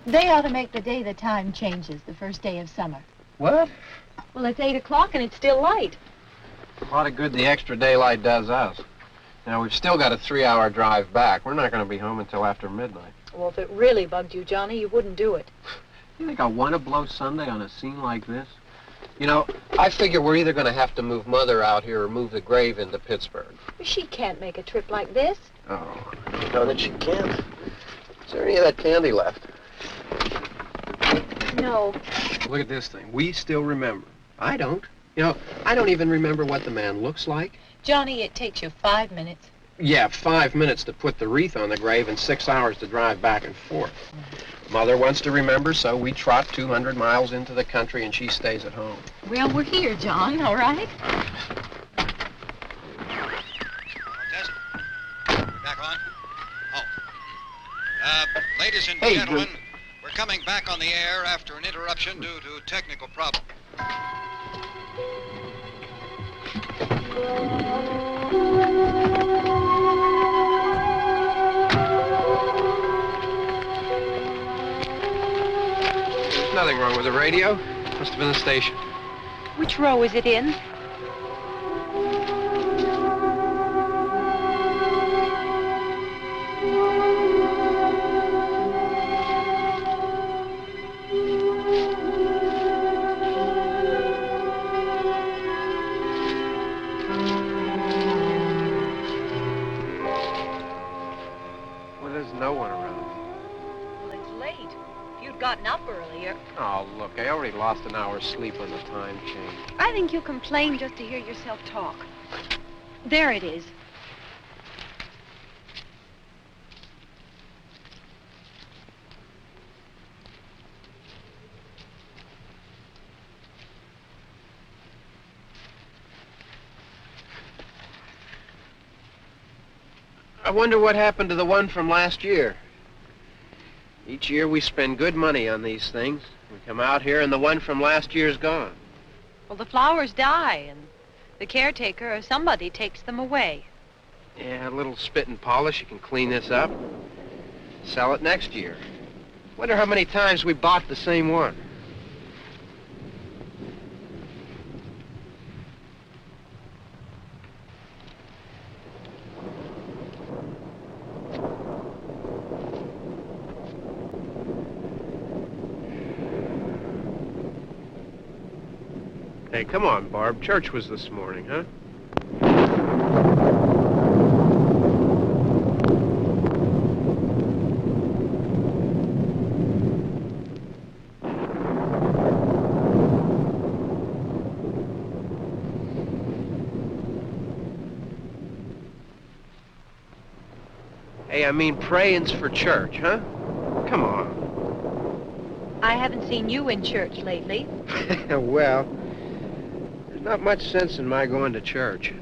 They ought to make the day the time changes, the first day of summer. What? Well, it's 8 o'clock and it's still light. A lot of good the extra daylight does us. Now, we've still got a 3-hour drive back. We're not going to be home until after midnight. Well, if it really bugged you, Johnny, you wouldn't do it. You think I want to blow Sunday on a scene like this? You know, I figure we're either going to have to move Mother out here or move the grave into Pittsburgh. She can't make a trip like this. Oh, I know that she can't. Is there any of that candy left? No. Look at this thing. We still remember. I don't. You know, I don't even remember what the man looks like. Johnny, it takes you 5 minutes. Yeah, 5 minutes to put the wreath on the grave and 6 hours to drive back and forth. Mother wants to remember, so we trot 200 miles into the country and she stays at home. Well, we're here, John, all right? Test. Back on. Oh. Ladies and gentlemen, we're coming back on the air after an interruption due to technical problem. There's nothing wrong with the radio. Must have been the station. Which row is it in? Well, there's no one around. Well, it's late. If you'd gotten up earlier. Oh, look, I already lost an hour's sleep on the time change. I think you complain just to hear yourself talk. There it is. I wonder what happened to the one from last year. Each year we spend good money on these things. We come out here and the one from last year's gone. Well, the flowers die, and the caretaker or somebody takes them away. Yeah, a little spit and polish. You can clean this up. Sell it next year. Wonder how many times we bought the same one. Hey, come on, Barb. Church was this morning, huh? I mean praying's for church, huh? Come on. I haven't seen you in church lately. Well, there's not much sense in my going to church.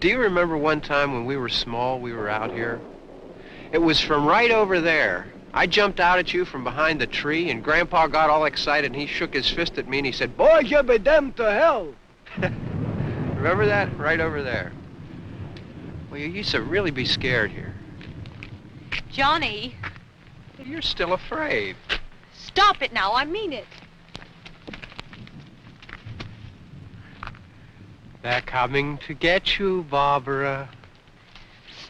Do you remember one time when we were small, we were out here? It was from right over there. I jumped out at you from behind the tree, and Grandpa got all excited, and he shook his fist at me, and he said, "Boys, you'll be damned to hell." Remember that? Right over there. Well, you used to really be scared here. Johnny, You're still afraid. stop it now. I mean it. They're coming to get you, Barbara.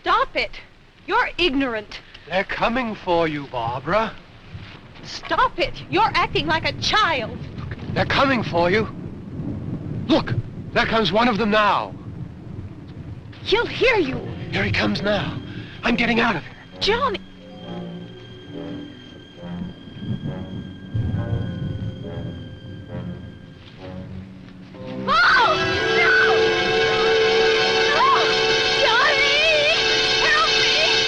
Stop it. You're ignorant. They're coming for you, Barbara. Stop it. You're acting like a child. They're coming for you. Look, there comes one of them now. He'll hear you. Here he comes now. I'm getting out of here. Johnny. Oh, no! No! Johnny! Help me!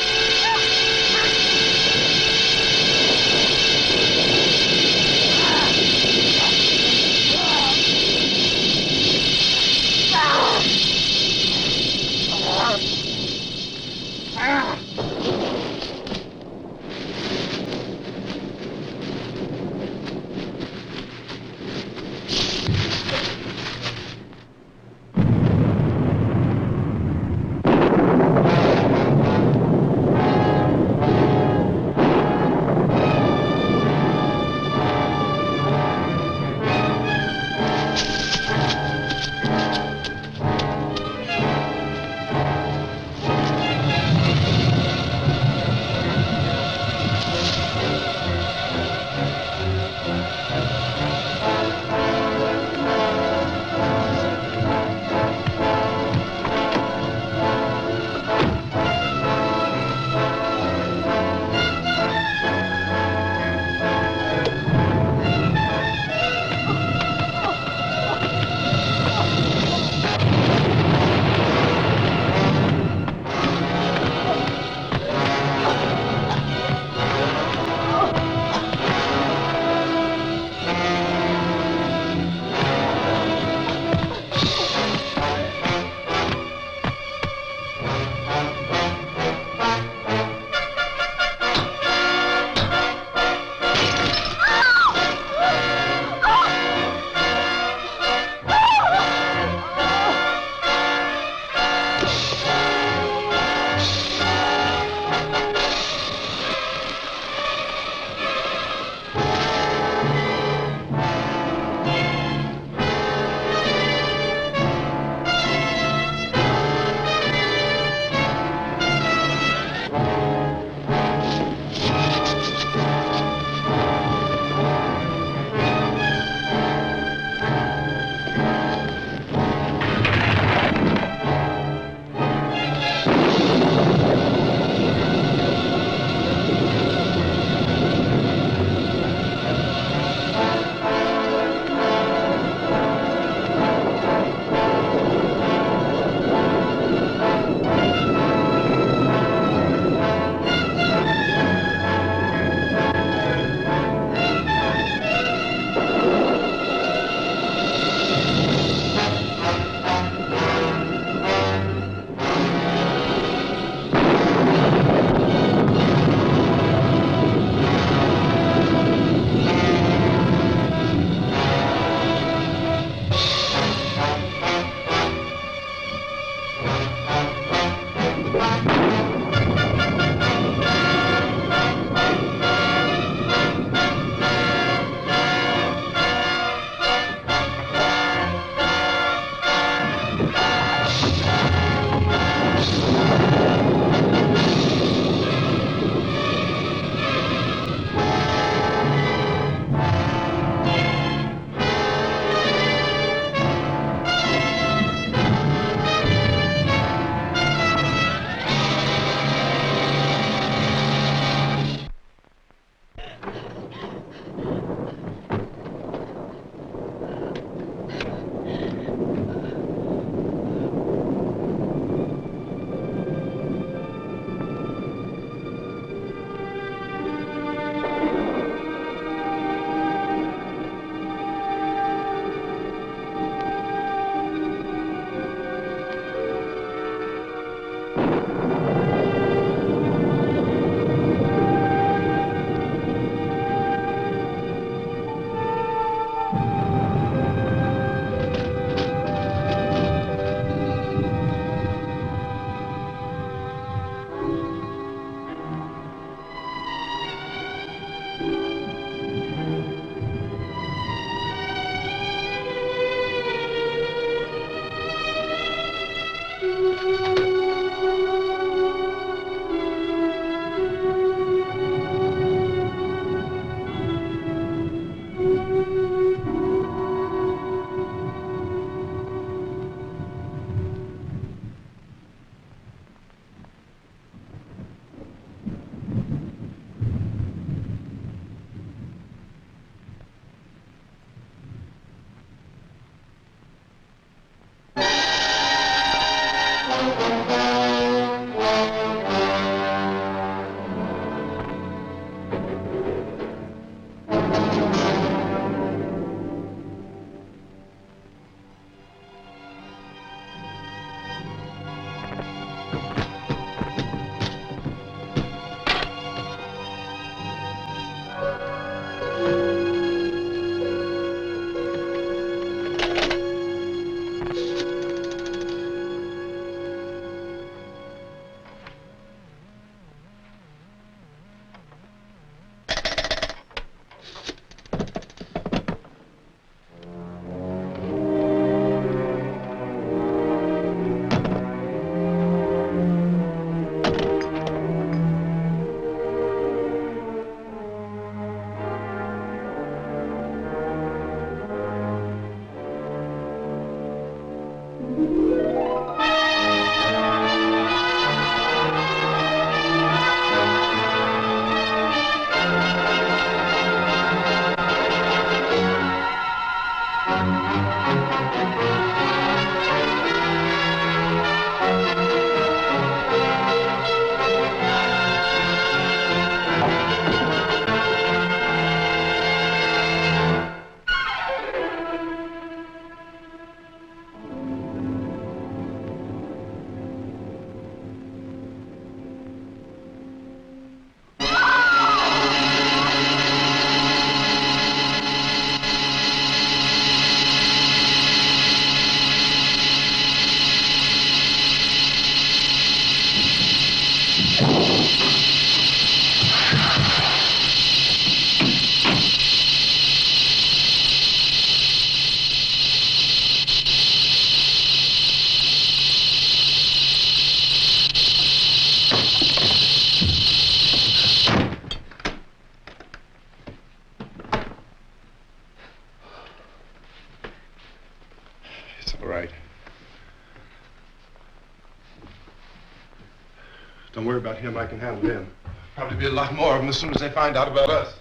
Don't worry about him. I can handle him. Probably be a lot more of them as soon as they find out about us.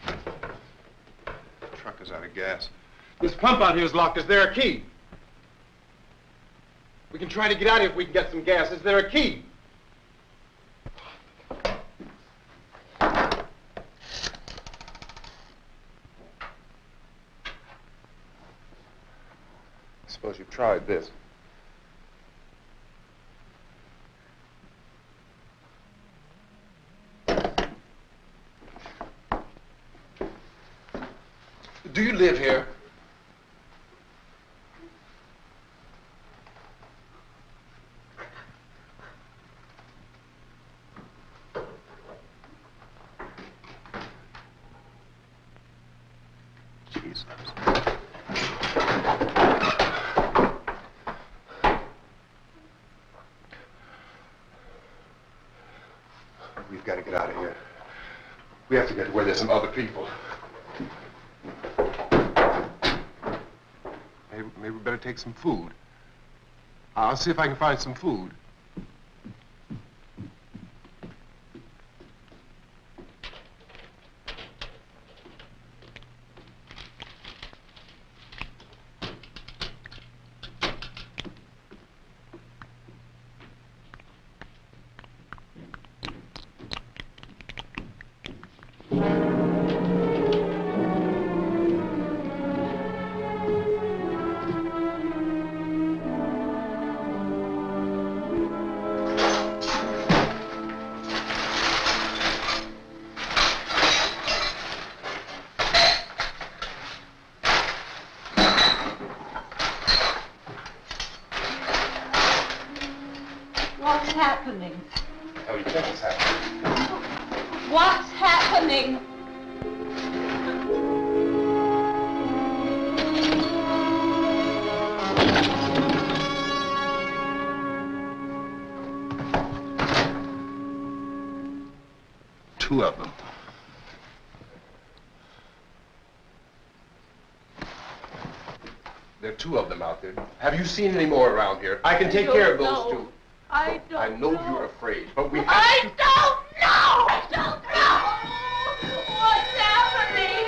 The truck is out of gas. This pump out here is locked. Is there a key? We can try to get out of here if we can get some gas. Is there a key? Suppose you've tried this. Do you live here? Jesus. We've got to get out of here. We have to get to where there's some other people. Maybe we better take some food. I'll see if I can find some food. What's happening? How do you think it's happening? What's happening? Two of them. There are two of them out there. Have you seen any more around here? I can take care of those two. I don't I know you're afraid, but we have I to... don't know! I don't know! What's happening?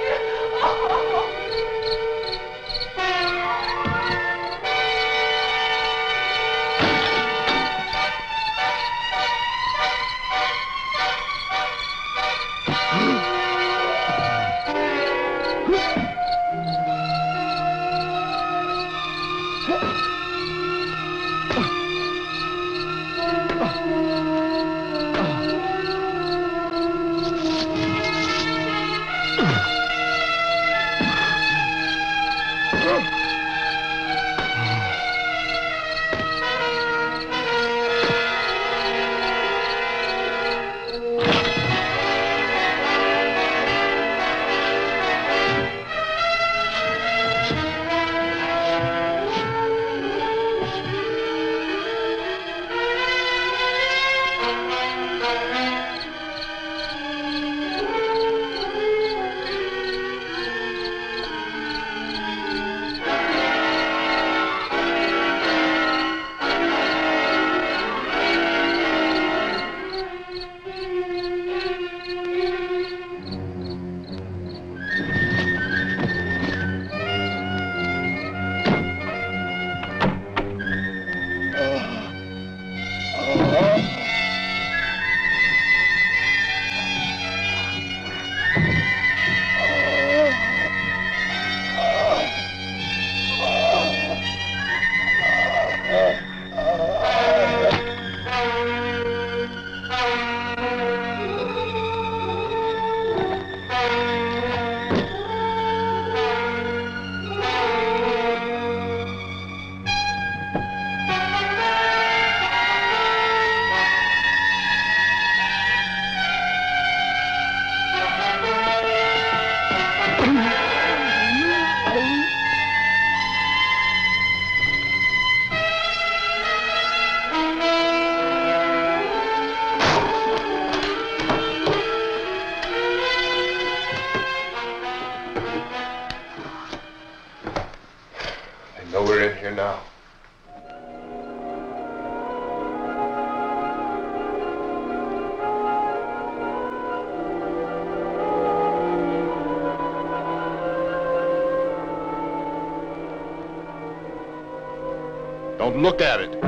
I know we're in here now. Don't look at it.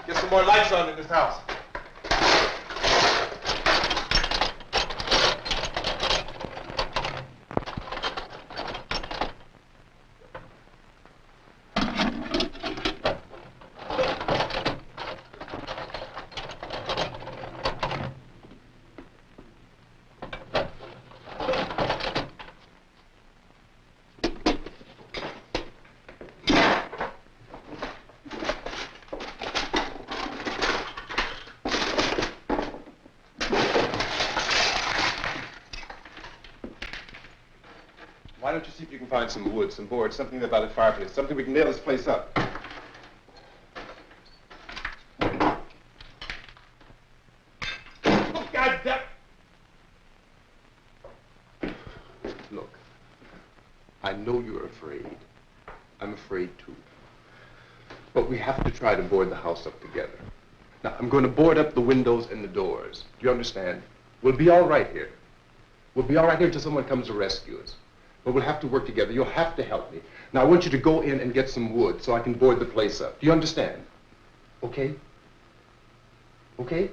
Get some more lights on in this house. Why don't you see if you can find some wood, some boards, something there by the fireplace, something we can nail this place up. Oh, God damn! Look, I know you're afraid. I'm afraid too. But we have to try to board the house up together. Now, I'm going to board up the windows and the doors. Do you understand? We'll be all right here. We'll be all right here until someone comes to rescue us. But we'll have to work together. You'll have to help me. Now, I want you to go in and get some wood so I can board the place up. Do you understand? Okay? Okay?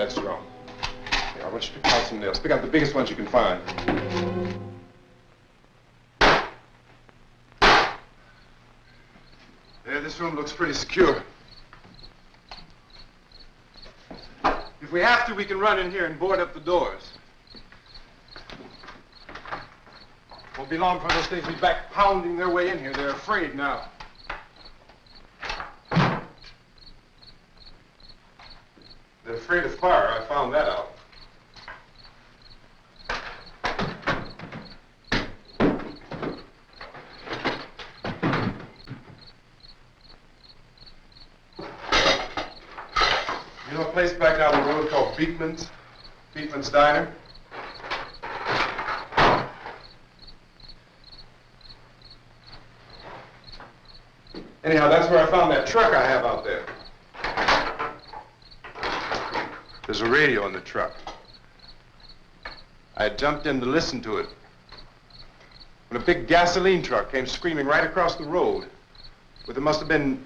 That's wrong. Here, I want you to pick out some nails. Pick out the biggest ones you can find. Yeah, this room looks pretty secure. If we have to, we can run in here and board up the doors. Won't be long before those things will be back pounding their way in here. They're afraid now. They're afraid of fire. I found that out. You know a place back down the road called Beekman's? Beekman's Diner? Anyhow, that's where I found that truck I have out there. There's a radio in the truck. I had jumped in to listen to it when a big gasoline truck came screaming right across the road. But there must have been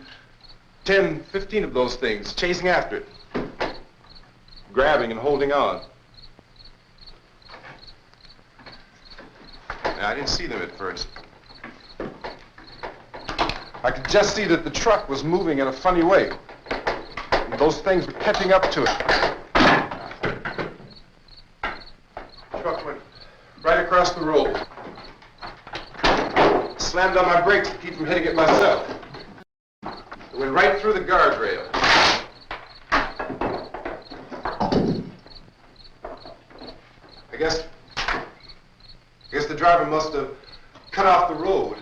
10, 15 of those things chasing after it, grabbing and holding on. Now, I didn't see them at first. I could just see that the truck was moving in a funny way. And those things were catching up to it. The truck went right across the road. Slammed on my brakes to keep from hitting it myself. It went right through the guardrail. I guess the driver must have cut off the road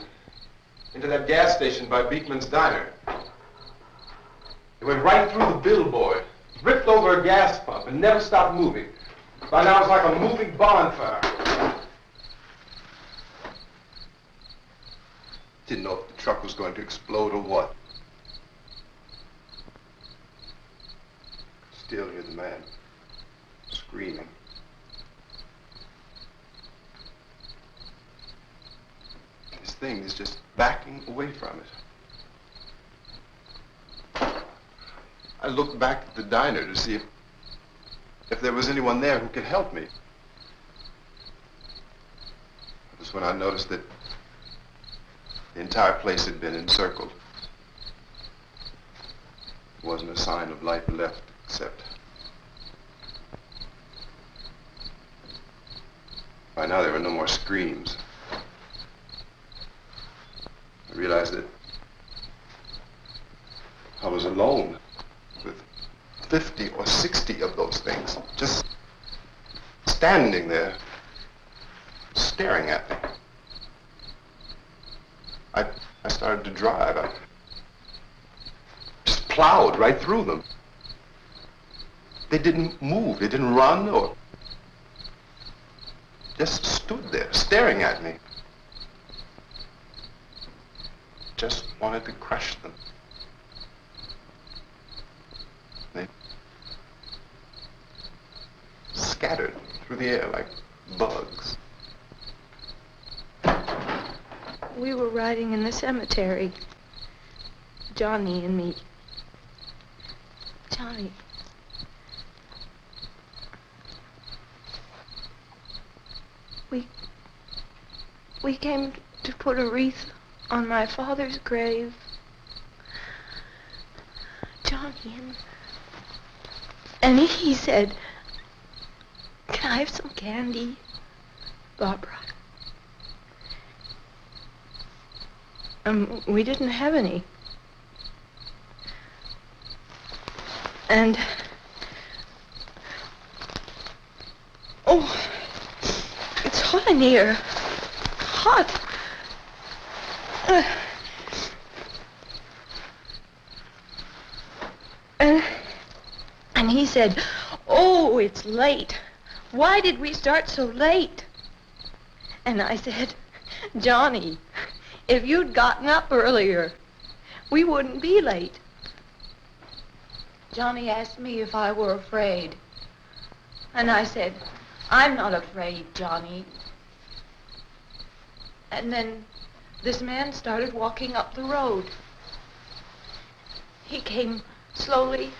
into that gas station by Beekman's Diner. It went right through the billboard, ripped over a gas pump, and never stopped moving. By now, it's like a moving bonfire. Didn't know if the truck was going to explode or what. Still hear the man screaming. This thing is just backing away from it. I looked back at the diner to see if there was anyone there who could help me. It was when I noticed that the entire place had been encircled. There wasn't a sign of life left except by now there were no more screams. I realized that I was alone with 50 or 60 of those things, just standing there, staring at me. I started to drive. I just plowed right through them. They didn't move, they didn't run or just stood there, staring at me. Just wanted to crush them. They scattered through the air like bugs. We were riding in the cemetery, Johnny and me. Johnny. We came to put a wreath on my father's grave. Johnny, and he said, "Can I have some candy, Barbara?" We didn't have any. And, oh, it's hot in here. Hot. And he said, "Oh, it's late. Why did we start so late?" And I said, "Johnny, if you'd gotten up earlier, we wouldn't be late." Johnny asked me if I were afraid. And I said, "I'm not afraid, Johnny." And then this man started walking up the road. He came slowly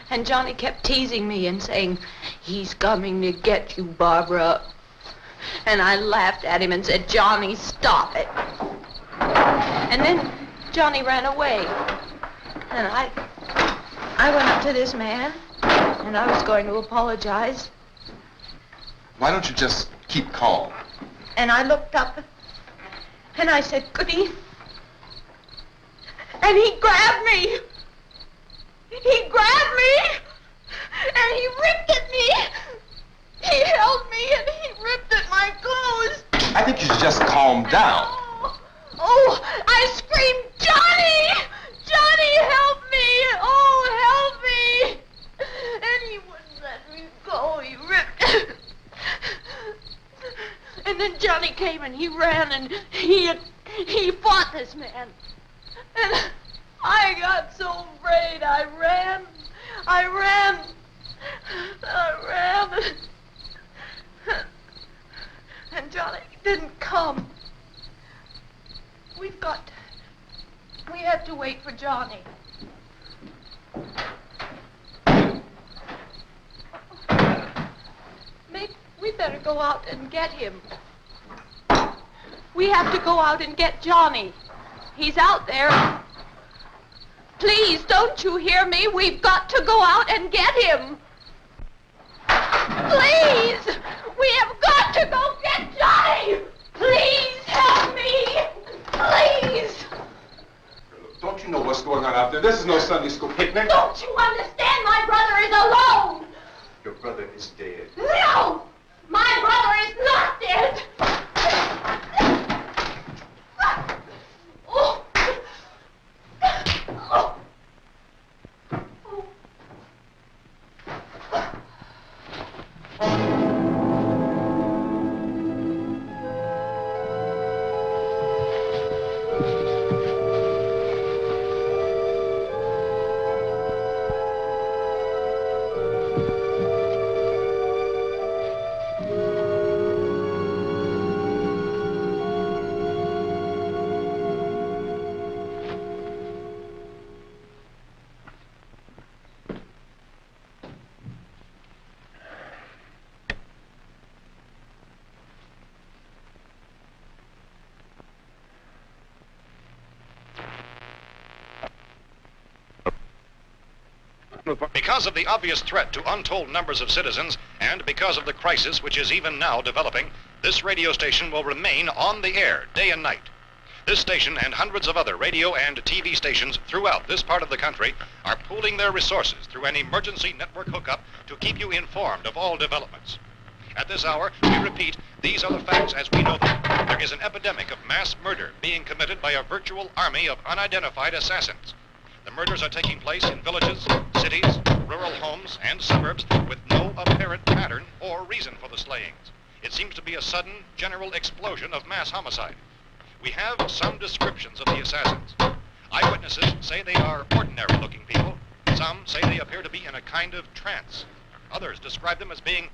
And Johnny kept teasing me and saying, "He's coming to get you, Barbara." And I laughed at him and said, "Johnny, stop it." And then Johnny ran away. And I went up to this man, and I was going to apologize. Why don't you just keep calm? And I looked up, and I said, "Goody." And he grabbed me. He grabbed me, and he ripped at me. He held me, and he ripped at my clothes. I think you should just calm down. Oh, I screamed, "Johnny! Johnny, help me! Oh, help me!" And he wouldn't let me go. He ripped. And then Johnny came and he ran and he fought this man. And I got so afraid. I ran. And Johnny didn't come. We have to wait for Johnny. Maybe we better go out and get him. We have to go out and get Johnny. He's out there. Please, don't you hear me? We've got to go out and get him. Please! We have got to go get Johnny! Please help me! Please! Don't you know what's going on out there? This is no Sunday school picnic. Don't you understand? My brother is alone! Your brother is dead. No! My brother is not dead! Oh. Oh. Because of the obvious threat to untold numbers of citizens, and because of the crisis which is even now developing, this radio station will remain on the air day and night. This station and hundreds of other radio and TV stations throughout this part of the country are pooling their resources through an emergency network hookup to keep you informed of all developments. At this hour, we repeat, these are the facts as we know them. There is an epidemic of mass murder being committed by a virtual army of unidentified assassins. The murders are taking place in villages, cities, rural homes, and suburbs with no apparent pattern or reason for the slayings. It seems to be a sudden, general explosion of mass homicide. We have some descriptions of the assassins. Eyewitnesses say they are ordinary-looking people. Some say they appear to be in a kind of trance. Others describe them as being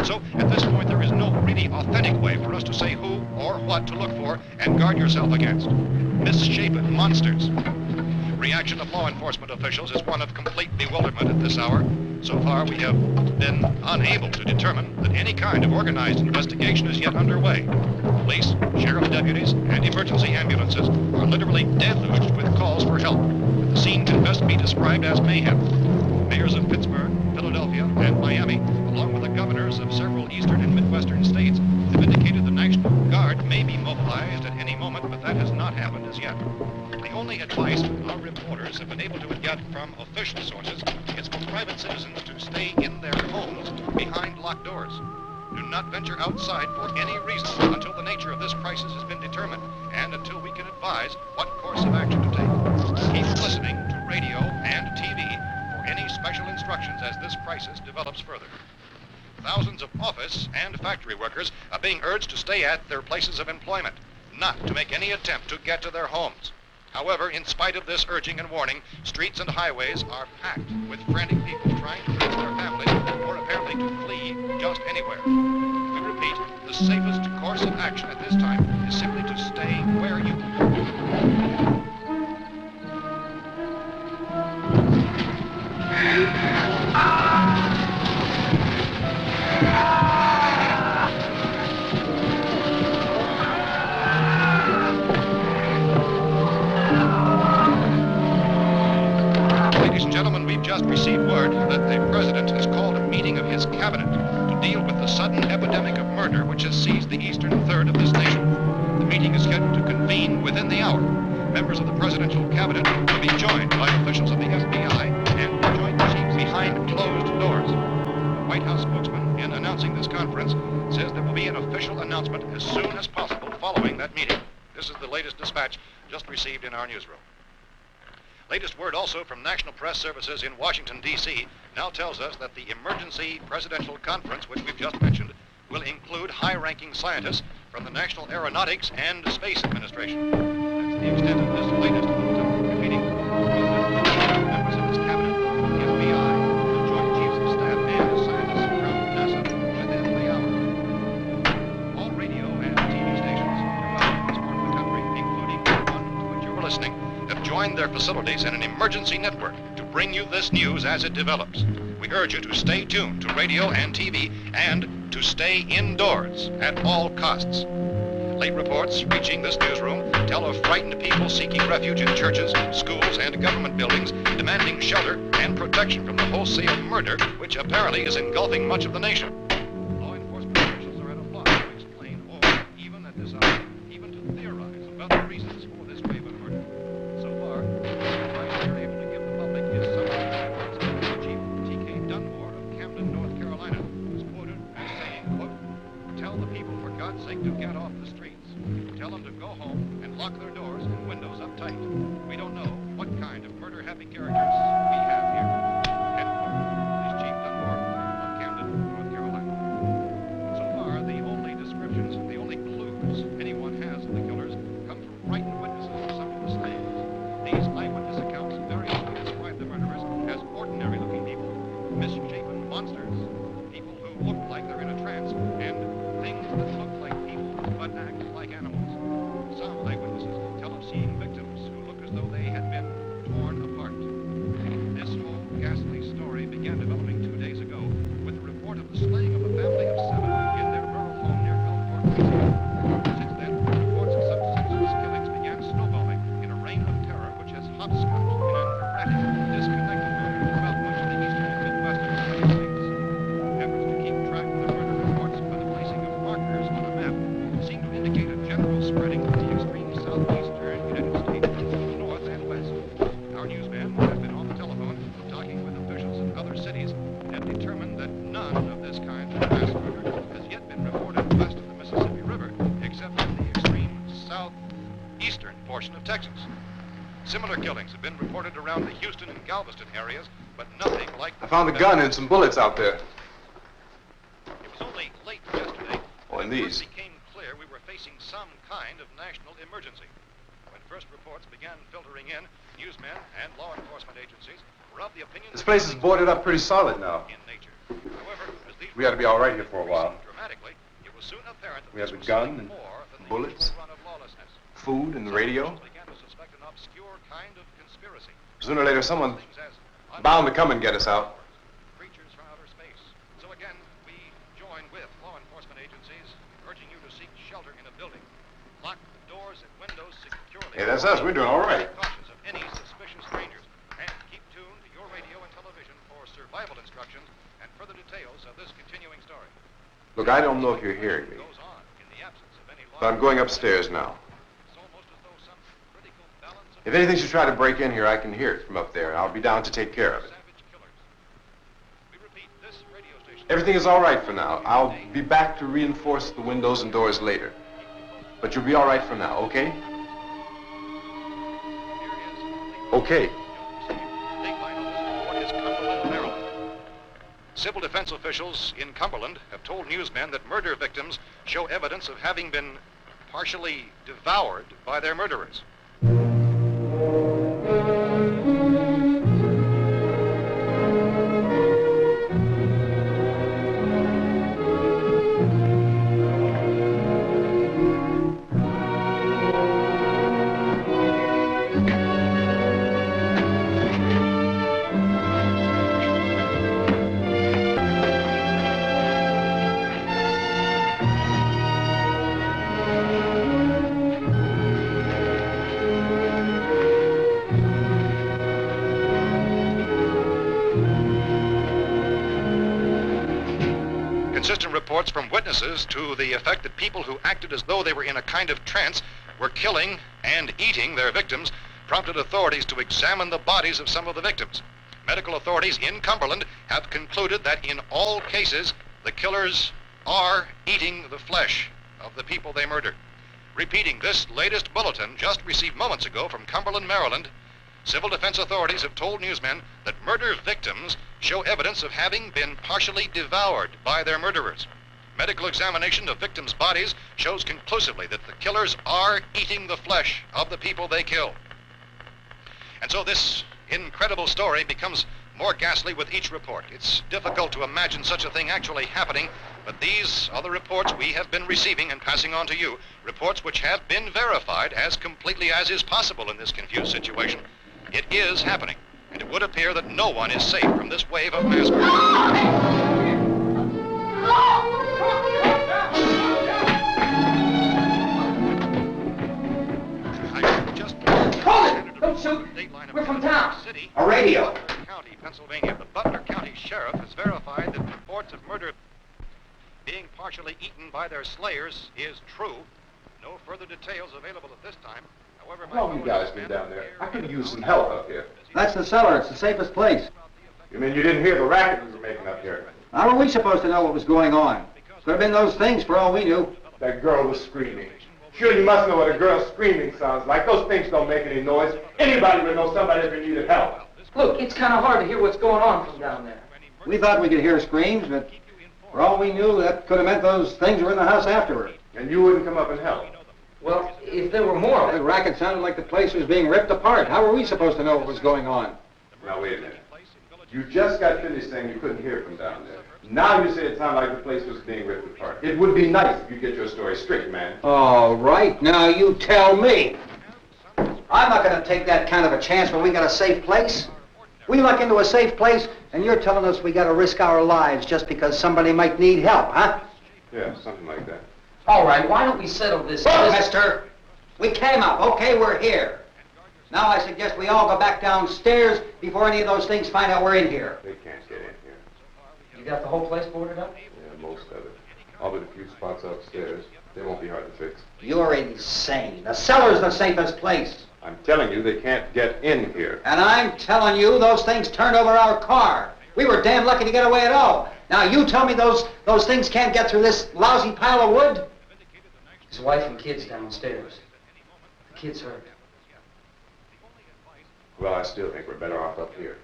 So, at this point, there is no really authentic way for us to say who or what to look for and guard yourself against. Misshapen monsters. Reaction of law enforcement officials is one of complete bewilderment at this hour. So far, we have been unable to determine that any kind of organized investigation is yet underway. Police, sheriff deputies, and emergency ambulances are literally deluged with calls for help. The scene can best be described as mayhem. Mayors of Pittsburgh, Philadelphia, and Miami, along with the governors of several eastern and midwestern states, have indicated the National Guard may be mobilized at any moment, but that has not happened as yet. The only advice our reporters have been able to get from official sources is for private citizens to stay in their homes behind locked doors. Do not venture outside for any reason until the nature of this crisis has been determined and until we can advise what course of action to take. Keep listening to radio and TV for any special instructions as this crisis develops further. Thousands of office and factory workers are being urged to stay at their places of employment, not to make any attempt to get to their homes. However, in spite of this urging and warning, streets and highways are packed with frantic people trying to reach their families or apparently to flee just anywhere. We repeat, the safest course of action at this time is simply to stay where you Ladies and gentlemen, we've just received word that the President has called a meeting of his cabinet to deal with the sudden epidemic of murder which has seized the eastern third of this nation. The meeting is scheduled to convene within the hour. Members of the presidential cabinet will be joined by officials of the FBI and joint chiefs behind closed doors. The White House spokesman, in announcing this conference, says there will be an official announcement as soon as possible following that meeting. This is the latest dispatch just received in our newsroom. Latest word also from National Press Services in Washington, D.C. now tells us that the emergency presidential conference, which we've just mentioned, will include high-ranking scientists from the National Aeronautics and Space Administration. That's the extent of this latest bulletin, meeting members of his cabinet, the FBI, the Joint Chiefs of Staff, and scientists from NASA within the hour. All radio and TV stations throughout this part of the country, including the one to which you're listening, have joined their facilities in an emergency network to bring you this news as it develops. We urge you to stay tuned to radio and TV and to stay indoors at all costs. Late reports reaching this newsroom tell of frightened people seeking refuge in churches, schools, and government buildings, demanding shelter and protection from the wholesale murder which apparently is engulfing much of the nation. Law enforcement officials are at a loss to explain or, even at this hour, even to theorize about the reasons for this wave of murder. So far, the advice they're able to give the public is somewhat efforts. Chief T.K. Dunmore of Camden, North Carolina, was quoted as saying, quote, "Tell the people, for God's sake, to get off the streets. Tell them to go home and lock their doors and windows up tight. We don't know what kind of murder-happy characters we have here." End quote. This Chief Dunmore of Camden, North Carolina. So far, the only descriptions, the only clues anyone has of the killers come from frightened witnesses of some of the slayings. These eyewitness accounts variously describe the murderers as ordinary-looking people, misshapen monsters, people who look like they're in a trance, and things that look like people but act like animals. Some eyewitnesses tell of seeing victims who look as though they had been torn apart. This whole ghastly story began developing 2 days ago with the report of the slaying of a family of 7 in their rural home near Gulfport, Louisiana. Since then, reports of such senseless killings began snowballing in a reign of terror which has hopscotched in an erratic, disconnected manner throughout much of the eastern and midwestern United States. Efforts to keep track of the murder reports by the placing of markers on a map seem to indicate a general spreading of the extreme southeastern United States to the north and west. Our newsmen have been on the telephone talking with officials in other cities and have determined that none of this kind of mass murder has yet been reported west of the Mississippi River, except in the extreme southeastern portion of Texas. Similar killings have been reported around the Houston and Galveston areas, but nothing like I found a gun and some bullets out there. It was only late yesterday Oh, and that it these. first became clear we were facing some kind of national emergency. When first reports began filtering in, newsmen and law enforcement agencies were of the opinion This place is boarded up pretty solid now. in nature. However, as these We ought to be all right here for a while. dramatically, it was soon apparent that We have this the was gun something and more than the bullets, usual run of lawlessness. food and the Some radio. officials began to suspect an obscure kind of conspiracy. Sooner or later, someone Things as bound to come and get us out. creatures from outer space. So again, we join with law enforcement agencies, urging you to seek shelter in a building. Lock the doors and windows securely. Hey, that's us. We're doing all right. Be cautious of any suspicious strangers, and keep tuned to your radio and television for survival instructions and further details of this continuing story. Look, I don't know if you're hearing me, Goes on in the absence of any but I'm going upstairs now. It's almost as though some critical balance of If anything should try to break in here, I can hear it from up there. I'll be down to take care of it. savage killers. We repeat, this radio station. Everything is all right for now. I'll be back to reinforce the windows and doors later. But you'll be all right for now, okay? Okay. Civil defense officials in Cumberland have told newsmen that murder victims show evidence of having been partially devoured by their murderers. inconsistent reports from witnesses to the effect that people who acted as though they were in a kind of trance were killing and eating their victims prompted authorities to examine the bodies of some of the victims. Medical authorities in Cumberland have concluded that in all cases, the killers are eating the flesh of the people they murdered. Repeating this latest bulletin just received moments ago from Cumberland, Maryland, civil defense authorities have told newsmen that murder victims show evidence of having been partially devoured by their murderers. Medical examination of victims' bodies shows conclusively that the killers are eating the flesh of the people they kill. And so this incredible story becomes more ghastly with each report. It's difficult to imagine such a thing actually happening, but these are the reports we have been receiving and passing on to you, reports which have been verified as completely as is possible in this confused situation. It is happening, and it would appear that no one is safe from this wave of mass murder. Don't shoot! We're from town. A radio. County, Pennsylvania. The Butler County Sheriff has verified that reports of murder being partially eaten by their slayers is true. No further details available at this time. However, How long you guys been down there? I could use some help up here. That's the cellar. It's the safest place. You mean you didn't hear the racket we were making up here? How were we supposed to know what was going on? Could have been those things for all we knew. That girl was screaming. Sure, you must know what a girl screaming sounds like. Those things don't make any noise. Anybody would know somebody ever needed help. Look, it's kind of hard to hear what's going on from down there. We thought we could hear screams, but for all we knew, that could have meant those things were in the house afterward. And you wouldn't come up and help? Well, if there were more of The it. racket sounded like the place was being ripped apart. How were we supposed to know what was going on? Now, wait a minute. You just got finished saying you couldn't hear from down there. Now you say it sounded like the place was being ripped apart. It would be nice if you get your story straight, man. All right, now you tell me. I'm not going to take that kind of a chance when we got a safe place. We luck into a safe place, and you're telling us we got to risk our lives just because somebody might need help, huh? Yeah, something like that. All right, why don't we settle this? Look, mister, we came up. Okay, we're here. Now I suggest we all go back downstairs before any of those things find out we're in here. They can't get in here. You got the whole place boarded up? Yeah, most of it. All but a few spots upstairs. They won't be hard to fix. You're insane. The cellar's the safest place. I'm telling you, they can't get in here. And I'm telling you, those things turned over our car. We were damn lucky to get away at all. Now you tell me those things can't get through this lousy pile of wood? His wife and kids downstairs. The kid's hurt. Well, I still think we're better off up here.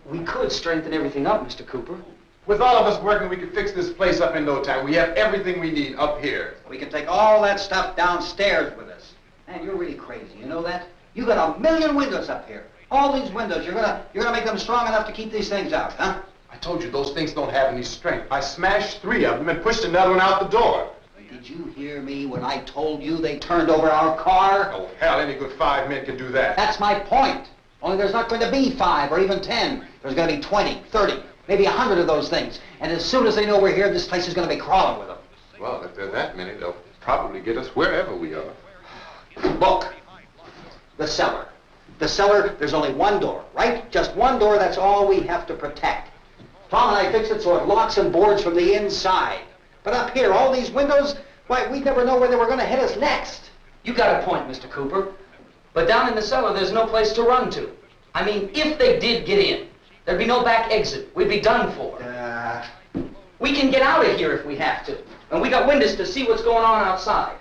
We could strengthen everything up, Mr. Cooper. With all of us working, we could fix this place up in no time. We have everything we need up here. We can take all that stuff downstairs with us. Man, you're really crazy. You know that? You got 1,000,000 windows up here. All these windows, you're gonna make them strong enough to keep these things out, huh? I told you, those things don't have any strength. I smashed 3 of them and pushed another one out the door. Did you hear me when I told you they turned over our car? Oh, hell, any good 5 men can do that. That's my point. Only there's not going to be 5 or even 10. There's going to be 20, 30, maybe 100 of those things. And as soon as they know we're here, this place is going to be crawling with them. Well, if there are that many, they'll probably get us wherever we are. Look, the cellar. The cellar, there's only one door, right? Just one door, that's all we have to protect. Tom and I fixed it so it locks and boards from the inside. But up here, all these windows, why, we'd never know where they were going to hit us next. You got a point, Mr. Cooper. But down in the cellar, there's no place to run to. I mean, if they did get in, there'd be no back exit. We'd be done for. We can get out of here if we have to. And we got windows to see what's going on outside.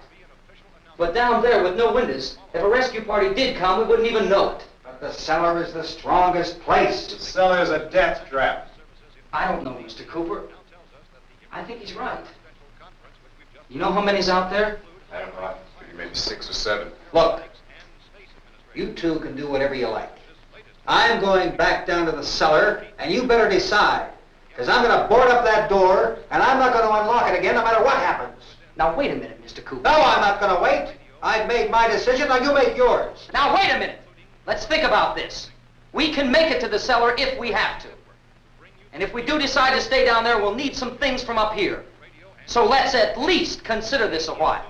But down there with no windows, if a rescue party did come, we wouldn't even know it. But the cellar is the strongest place. The cellar is a death trap. I don't know, Mr. Cooper. I think he's right. You know how many's out there? I don't know. Maybe 6 or 7. Look, you two can do whatever you like. I'm going back down to the cellar, and you better decide. Because I'm going to board up that door, and I'm not going to unlock it again no matter what happens. Now, wait a minute, Mr. Cooper. No, I'm not going to wait. I've made my decision, now you make yours. Now, wait a minute. Let's think about this. We can make it to the cellar if we have to. And if we do decide to stay down there, we'll need some things from up here. So let's at least consider this a while.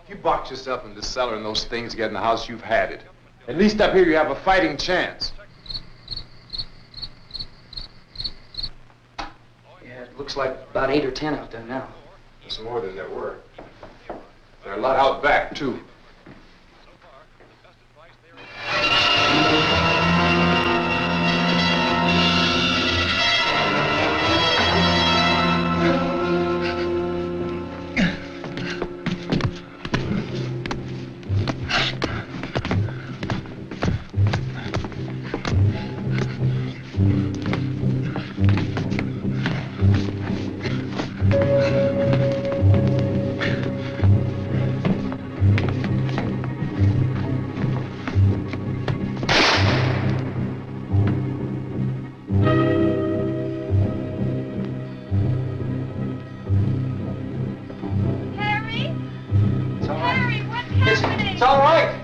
If you box yourself in the cellar and those things get in the house, you've had it. At least up here you have a fighting chance. Looks like about 8 or 10 out there now. It's more than there were. There are a lot out back, too. It's all right.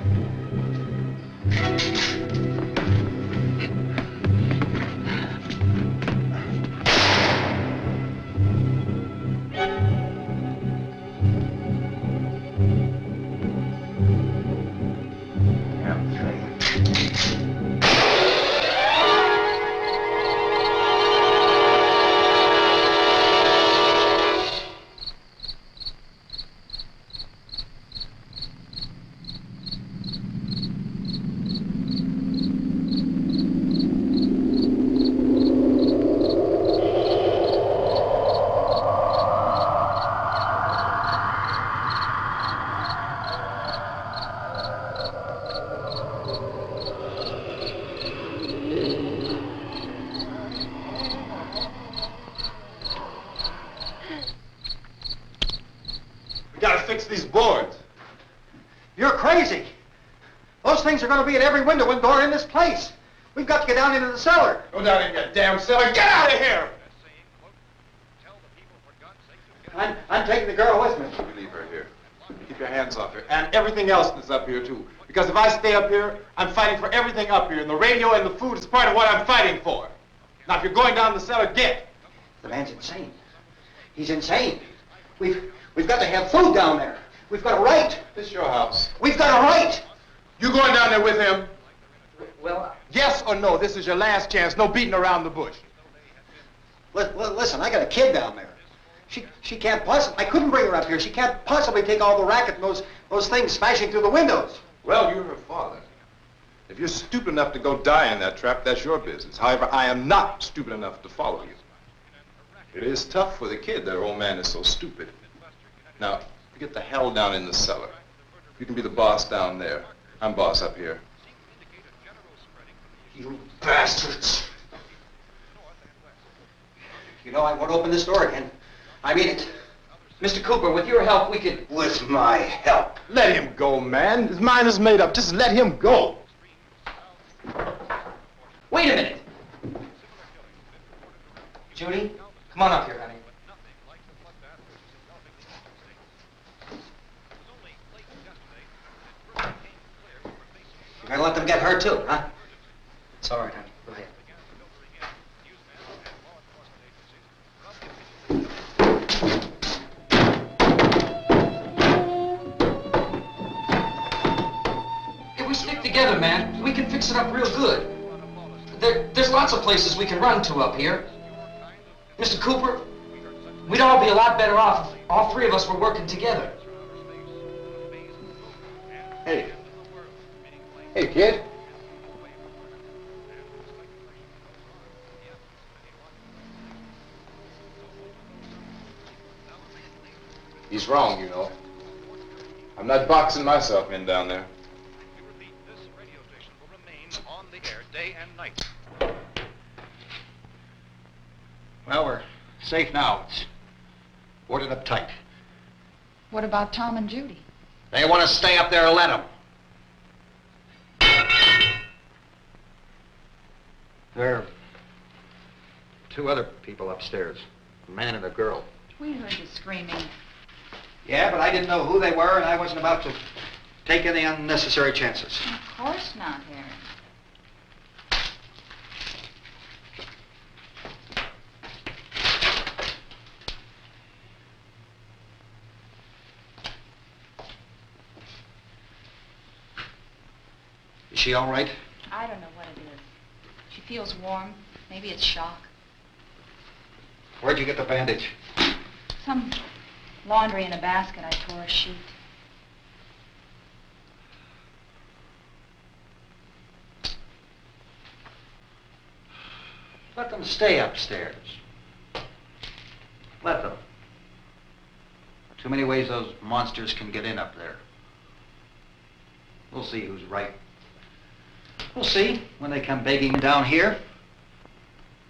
We gotta fix these boards. You're crazy. Those things are going to be at every window and door in this place. We've got to get down into the cellar. Go down in your damn cellar. Get out of here! I'm taking the girl with me. You leave her here. Keep your hands off her. And everything else that's up here, too. Because if I stay up here, I'm fighting for everything up here. And the radio and the food is part of what I'm fighting for. Now, if you're going down the cellar, get. The man's insane. He's insane. We've got to have food down there. We've got a right. This is your house. We've got a right. You going down there with him? Well, Yes or no? This is your last chance. No beating around the bush. Listen, I got a kid down there. She can't possibly, I couldn't bring her up here. She can't possibly take all the racket and those things smashing through the windows. Well, you're her father. If you're stupid enough to go die in that trap, that's your business. However, I am not stupid enough to follow you. It is tough for the kid. That old man is so stupid. Now, get the hell down in the cellar. You can be the boss down there. I'm boss up here. You bastards. You know, I won't open this door again. I mean it. Mr. Cooper, with your help, we could... With my help. Let him go, man. His mind is made up. Just let him go. Wait a minute. Judy, come on up here, honey. You're gonna let them get hurt too, huh? It's all right, honey. Go ahead. If we stick together, man, we can fix it up real good. There's lots of places we can run to up here. Mr. Cooper, we'd all be a lot better off if all three of us were working together. Hey. Hey, kid. He's wrong, you know. I'm not boxing myself in down there. This radio station will remain on the air day and night. Well, we're safe now. It's boarded up tight. What about Tom and Judy? They want to stay up there and let them. There are two other people upstairs, a man and a girl. We heard you screaming. Yeah, but I didn't know who they were, and I wasn't about to take any unnecessary chances. Of course not, Harry. Is she all right? I don't know what it is. She feels warm. Maybe it's shock. Where'd you get the bandage? Some laundry in a basket. I tore a sheet. Let them stay upstairs. Let them. Too many ways those monsters can get in up there. We'll see who's right. We'll see when they come begging down here.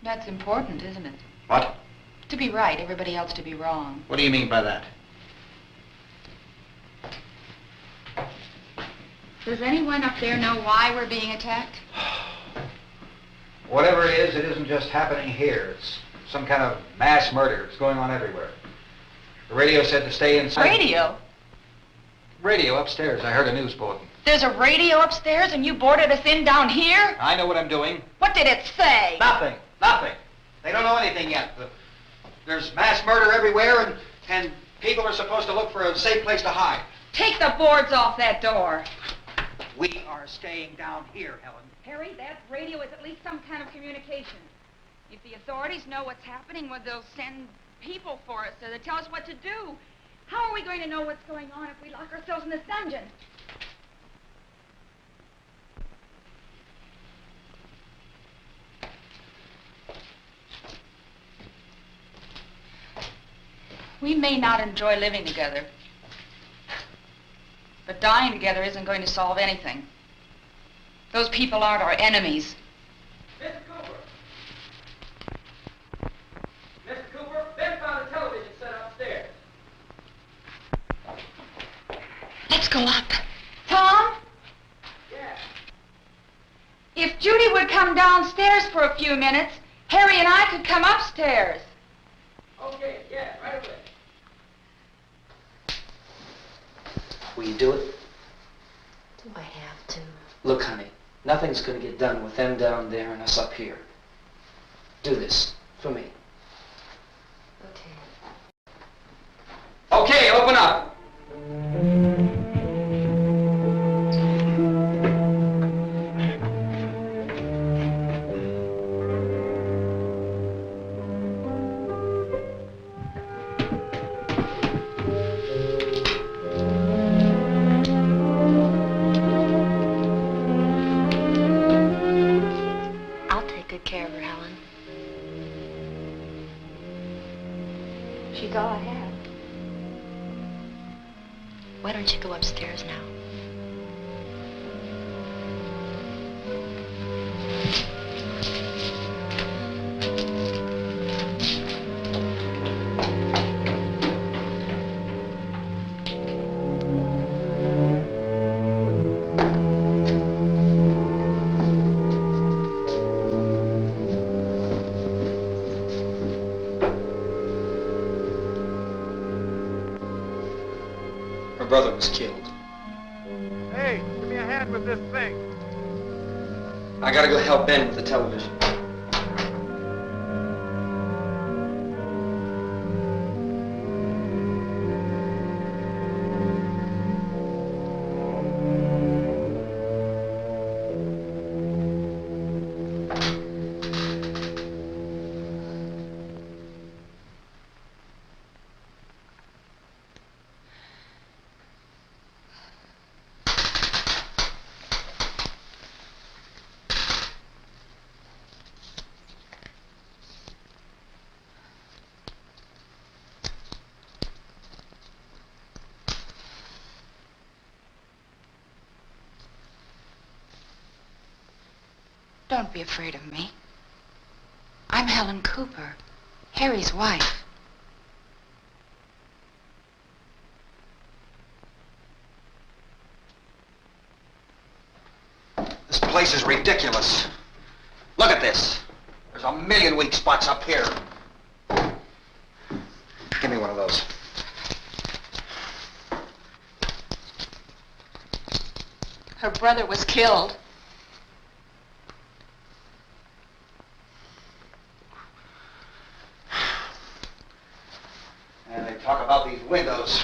That's important, isn't it? What? To be right, everybody else to be wrong. What do you mean by that? Does anyone up there know why we're being attacked? Whatever it is, it isn't just happening here. It's some kind of mass murder. It's going on everywhere. The radio said to stay inside. Radio? Radio upstairs. I heard a news bulletin. There's a radio upstairs and you boarded us in down here? I know what I'm doing. What did it say? Nothing. Nothing. They don't know anything yet. There's mass murder everywhere, and people are supposed to look for a safe place to hide. Take the boards off that door. We are staying down here, Helen. Harry, that radio is at least some kind of communication. If the authorities know what's happening, well, they'll send people for us to tell us what to do. How are we going to know what's going on if we lock ourselves in this dungeon? We may not enjoy living together, but dying together isn't going to solve anything. Those people aren't our enemies. Mr. Cooper! Mr. Cooper, Ben found a television set upstairs. Let's go up. Tom? Yeah. If Judy would come downstairs for a few minutes, Harry and I could come upstairs. Okay, yeah, right away. Will you do it? Do I have to? Look, honey, nothing's going to get done with them down there and us up here. Do this for me. Okay. Okay, open up. I'll take good care of her, Helen. She's all I have. Why don't you go upstairs now? Her brother was killed. Hey, give me a hand with this thing. I gotta go help Ben with the television. Don't be afraid of me. I'm Helen Cooper, Harry's wife. This place is ridiculous. Look at this. There's a million weak spots up here. Give me one of those. Her brother was killed. And they talk about these windows.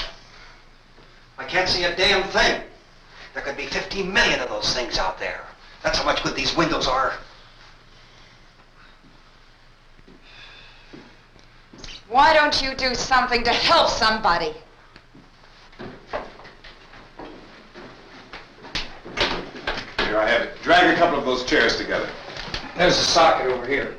I can't see a damn thing. There could be 15 million of those things out there. That's how much good these windows are. Why don't you do something to help somebody? Here, I have it. Drag a couple of those chairs together. There's a socket over here.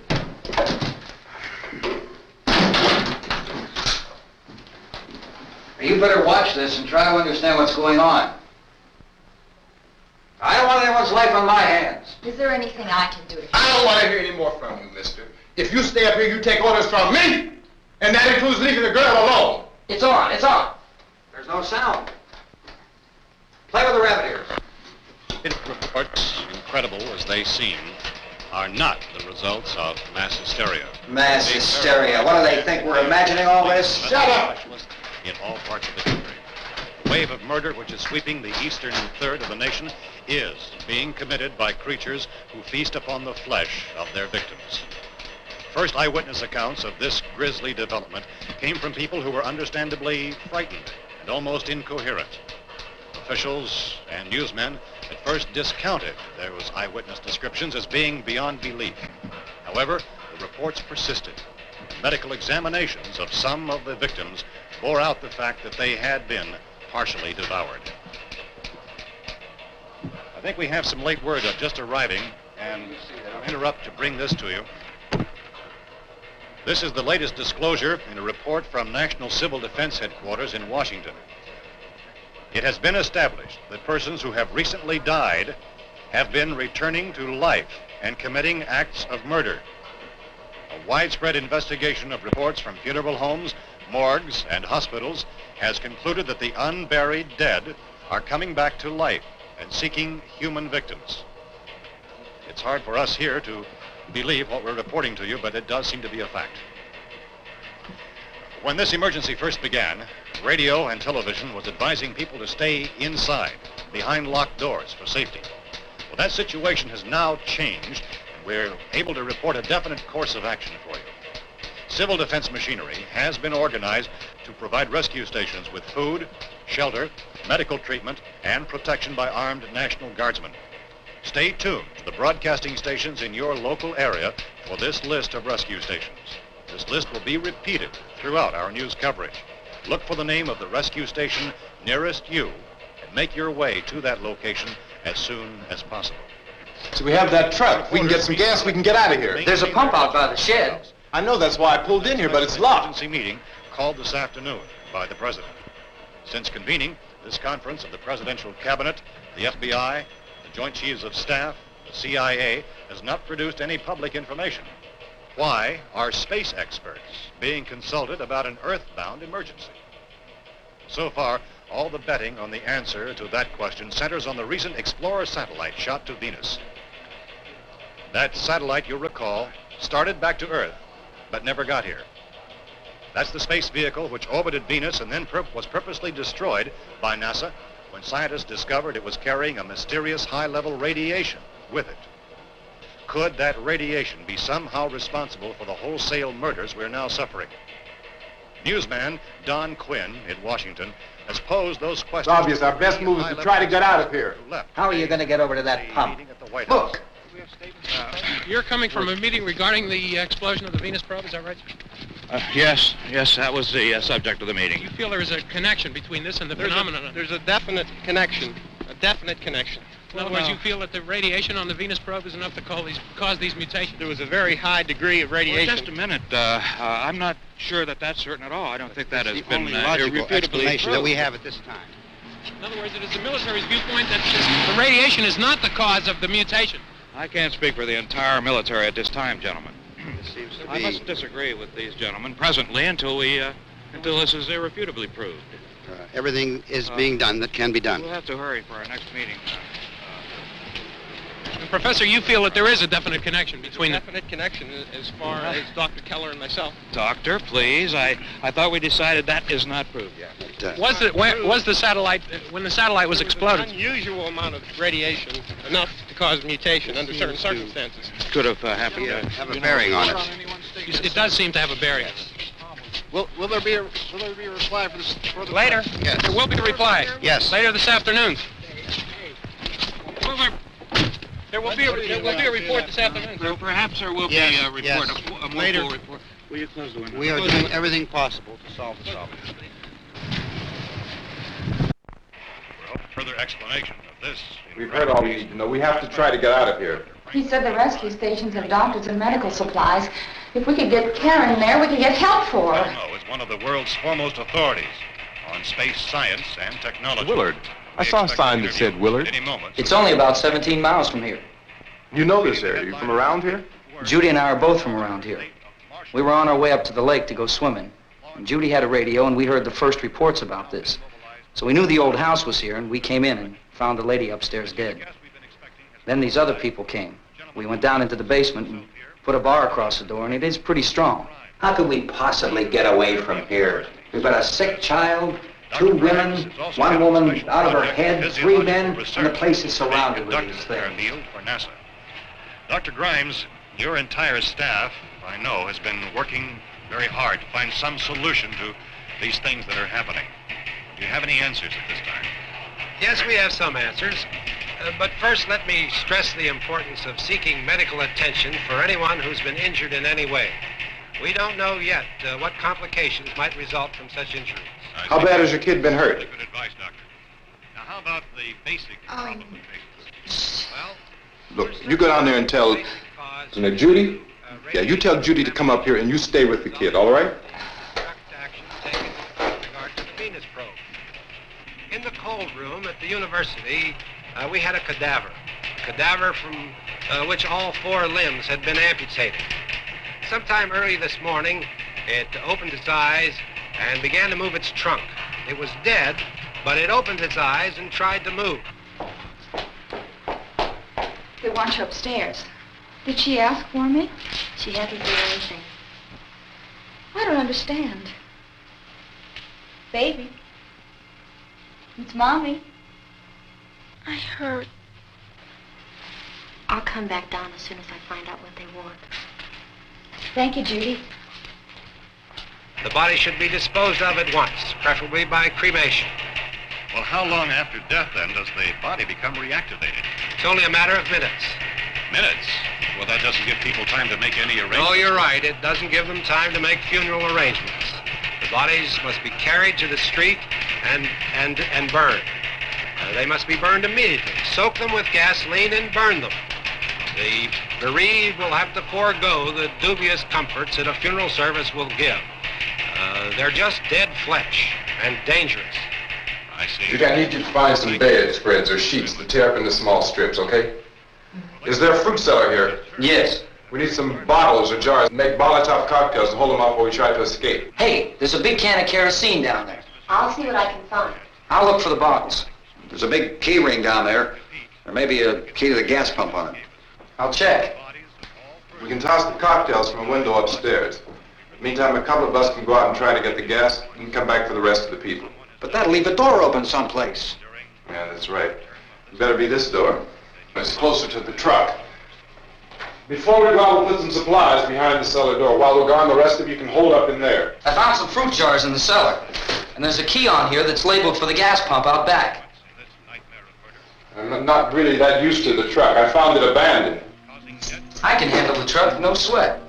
You better watch this and try to understand what's going on. I don't want anyone's life on my hands. Is there anything I can do to I don't want to hear any more from you, mister. If you stay up here, you take orders from me. And that includes leaving the girl alone. It's on, it's on. There's no sound. Play with the rabbit ears. Reports, incredible as they seem, are not the results of mass hysteria. Mass hysteria. What do they think? We're imagining all this? Shut up! In all parts of the country. The wave of murder which is sweeping the eastern third of the nation is being committed by creatures who feast upon the flesh of their victims. First eyewitness accounts of this grisly development came from people who were understandably frightened and almost incoherent. Officials and newsmen at first discounted those eyewitness descriptions as being beyond belief. However, the reports persisted. Medical examinations of some of the victims bore out the fact that they had been partially devoured. I think we have some late word just arriving, and I'll interrupt to bring this to you. This is the latest disclosure in a report from National Civil Defense Headquarters in Washington. It has been established that persons who have recently died have been returning to life and committing acts of murder. A widespread investigation of reports from funeral homes, morgues, and hospitals has concluded that the unburied dead are coming back to life and seeking human victims. It's hard for us here to believe what we're reporting to you, but it does seem to be a fact. When this emergency first began, radio and television was advising people to stay inside, behind locked doors for safety. Well, that situation has now changed, and we're able to report a definite course of action for you. Civil defense machinery has been organized to provide rescue stations with food, shelter, medical treatment, and protection by armed National Guardsmen. Stay tuned to the broadcasting stations in your local area for this list of rescue stations. This list will be repeated throughout our news coverage. Look for the name of the rescue station nearest you and make your way to that location as soon as possible. So we have that truck. We can get some gas, we can get out of here. There's a pump out by the shed. I know, that's why I pulled in here, but it's locked. Emergency meeting called this afternoon by the President. Since convening this conference of the Presidential Cabinet, the FBI, the Joint Chiefs of Staff, the CIA has not produced any public information. Why are space experts being consulted about an earthbound emergency? So far, all the betting on the answer to that question centers on the recent Explorer satellite shot to Venus. That satellite, you'll recall, started back to Earth, but never got here. That's the space vehicle which orbited Venus and then was purposely destroyed by NASA when scientists discovered it was carrying a mysterious high-level radiation with it. Could that radiation be somehow responsible for the wholesale murders we're now suffering? Newsman Don Quinn in Washington has posed those questions. It's obvious our best move is to try to get out of here. How are you going to get over to that pump? Look! You're coming from a meeting regarding the explosion of the Venus probe, is that right? Yes, that was the subject of the meeting. You feel there is a connection between this and the phenomenon? There's a definite connection. In other words, you feel that the radiation on the Venus probe is enough to cause these mutations? There was a very high degree of radiation. Well, just a minute. I'm not sure that that's certain at all. I don't think that has been logical explanation proved. that we have at this time. In other words, it is the military's viewpoint that the radiation is not the cause of the mutation. I can't speak for the entire military at this time, gentlemen. This seems to I be... must disagree with these gentlemen presently until this is irrefutably proved. everything is being done that can be done. We'll have to hurry for our next meeting. Professor, you feel that there is a definite connection between There's a definite connection as far as Dr. Keller and myself. Doctor, please. I thought we decided that is not proved yet. Was the satellite, when the satellite was exploded? An unusual amount of radiation, enough to cause mutation under certain circumstances. Could have happened. Have a bearing on it. It does seem to have a bearing. Will there be a reply for this? Later? Yes. There will be a reply. Yes. Later this afternoon. There will be a report this afternoon. Well, perhaps there will be a report, a more full report. Will you close the window? We are doing everything possible to solve the problem. Well, further explanation of this. We've heard all we need to know. We have to try to get out of here. He said the rescue stations have doctors and medical supplies. If we could get Karen there, we could get help for her. No, it's one of the world's foremost authorities on space science and technology. Willard. I saw a sign that said Willard. Any moment. It's only about 17 miles from here. You know this area. You from around here? Judy and I are both from around here. We were on our way up to the lake to go swimming. And Judy had a radio, and we heard the first reports about this. So we knew the old house was here, and we came in and found the lady upstairs dead. Then these other people came. We went down into the basement and put a bar across the door, and it is pretty strong. How could we possibly get away from here? We've got a sick child, 2 women, 1 woman out of her head, 3 men, and the place is surrounded with these things. For NASA. Dr. Grimes, your entire staff, I know, has been working very hard to find some solution to these things that are happening. Do you have any answers at this time? Yes, we have some answers. But first, let me stress the importance of seeking medical attention for anyone who's been injured in any way. We don't know yet what complications might result from such injuries. How bad has your kid been hurt? Good advice, Doctor. Now, how about the basic problem of patients? Well, Look, you go down there and tell... Now, Judy? Yeah, you tell Judy to come up here and you stay with the kid, all right? Action taken with regard to the Venus probe. In the cold room at the university, we had a cadaver from which all 4 limbs had been amputated. Sometime early this morning, it opened its eyes and began to move its trunk. It was dead, but it opened its eyes and tried to move. They want you upstairs. Did she ask for me? She hasn't done anything. I don't understand. Baby. It's Mommy. I heard. I'll come back down as soon as I find out what they want. Thank you, Judy. The body should be disposed of at once, preferably by cremation. well, how long after death, then, does the body become reactivated? It's only a matter of minutes. Minutes? Well, that doesn't give people time to make any arrangements. Oh, you're right. It doesn't give them time to make funeral arrangements. The bodies must be carried to the street and burned. They must be burned immediately. Soak them with gasoline and burn them. The bereaved will have to forego the dubious comforts that a funeral service will give. They're just dead flesh and dangerous. I see. Judy, I need you to find some bedspreads or sheets to tear up into small strips, okay? Is there a fruit cellar here? Yes. We need some bottles or jars to make Molotov cocktails to hold them off while we try to escape. Hey, there's a big can of kerosene down there. I'll see what I can find. I'll look for the bottles. There's a big key ring down there. There may be a key to the gas pump on it. I'll check. We can toss the cocktails from a window upstairs. Meantime, a couple of us can go out and try to get the gas and come back for the rest of the people. But that'll leave a door open someplace. Yeah, that's right. It better be this door. It's closer to the truck. Before we go out, we'll put some supplies behind the cellar door. While we're gone, the rest of you can hold up in there. I found some fruit jars in the cellar. And there's a key on here that's labeled for the gas pump out back. I'm not really that used to the truck. I found it abandoned. I can handle the truck, no sweat.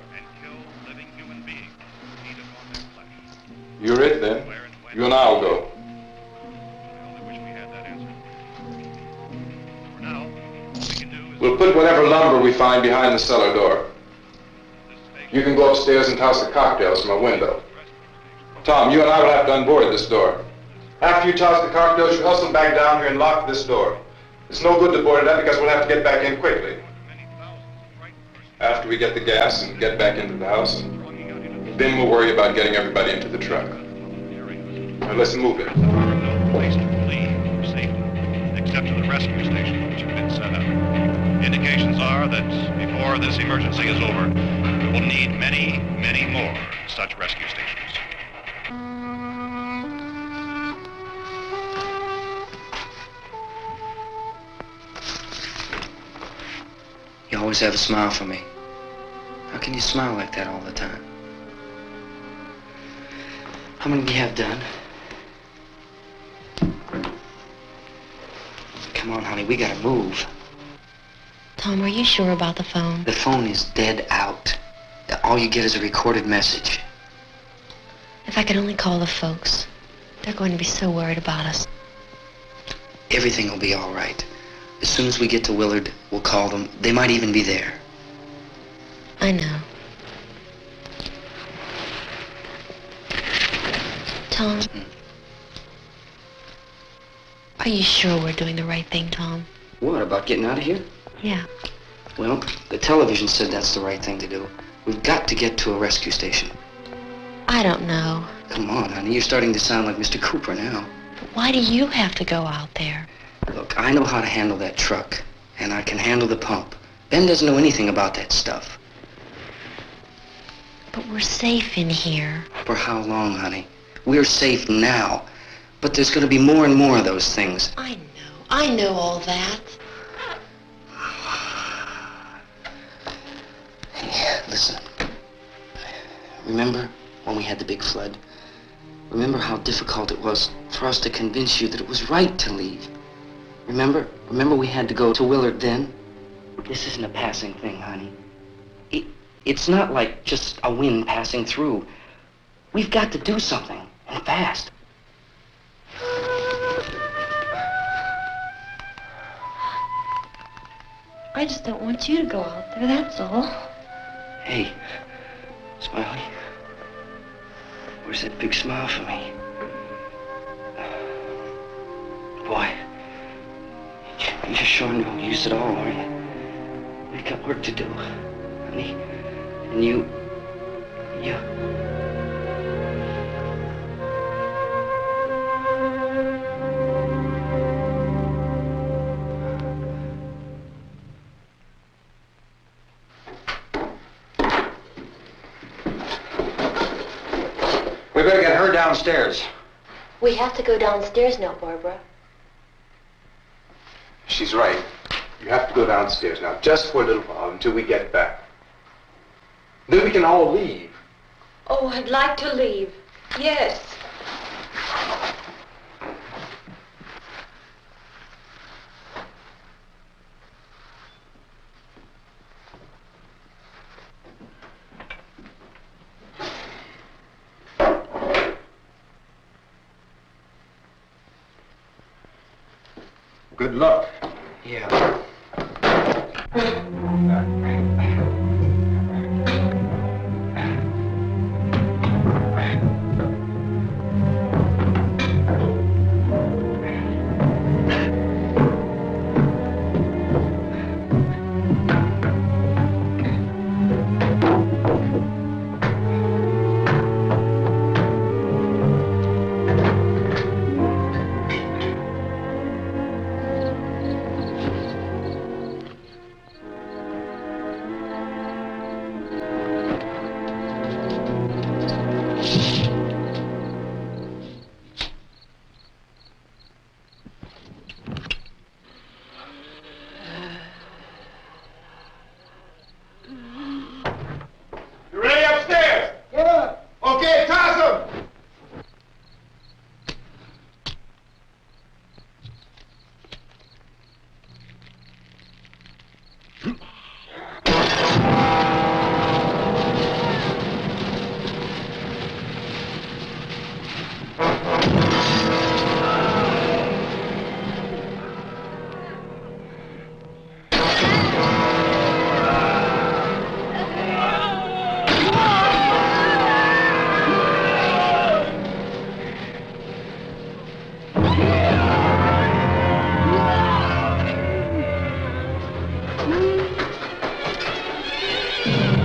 You're it, then. You and I'll go. We'll put whatever lumber we find behind the cellar door. You can go upstairs and toss the cocktails from a window. Tom, you and I will have to unboard this door. After you toss the cocktails, you hustle back down here and lock this door. It's no good to board it up because we'll have to get back in quickly. After we get the gas and get back into the house, then we'll worry about getting everybody into the truck. Now let's move it. No place to flee safely, except to the rescue station which have been set up. Indications are that before this emergency is over, we will need many, many more such rescue stations. You always have a smile for me. How can you smile like that all the time? How many do you have done? Come on, honey, we gotta move. Tom, are you sure about the phone? The phone is dead out. All you get is a recorded message. If I could only call the folks. They're going to be so worried about us. Everything will be all right. As soon as we get to Willard, we'll call them. They might even be there. I know. Tom? Are you sure we're doing the right thing, Tom? What, about getting out of here? Yeah. Well, the television said that's the right thing to do. We've got to get to a rescue station. I don't know. Come on, honey. You're starting to sound like Mr. Cooper now. But why do you have to go out there? Look, I know how to handle that truck, and I can handle the pump. Ben doesn't know anything about that stuff. But we're safe in here. For how long, honey? We're safe now. But there's going to be more and more of those things. I know all that. Hey, listen. Remember when we had the big flood? Remember how difficult it was for us to convince you that it was right to leave? Remember we had to go to Willard then? This isn't a passing thing, honey. It's not like just a wind passing through. We've got to do something, and fast. I just don't want you to go out there, that's all. Hey, Smiley. Where's that big smile for me? Boy, you're sure no use at all, are you? We've got work to do, honey. And you... We better get her downstairs. We have to go downstairs now, Barbara. She's right. You have to go downstairs now, just for a little while, until we get back. Then we can all leave. Oh, I'd like to leave. Yes. Good luck. Yeah. You ready upstairs? Yeah. Okay, toss them.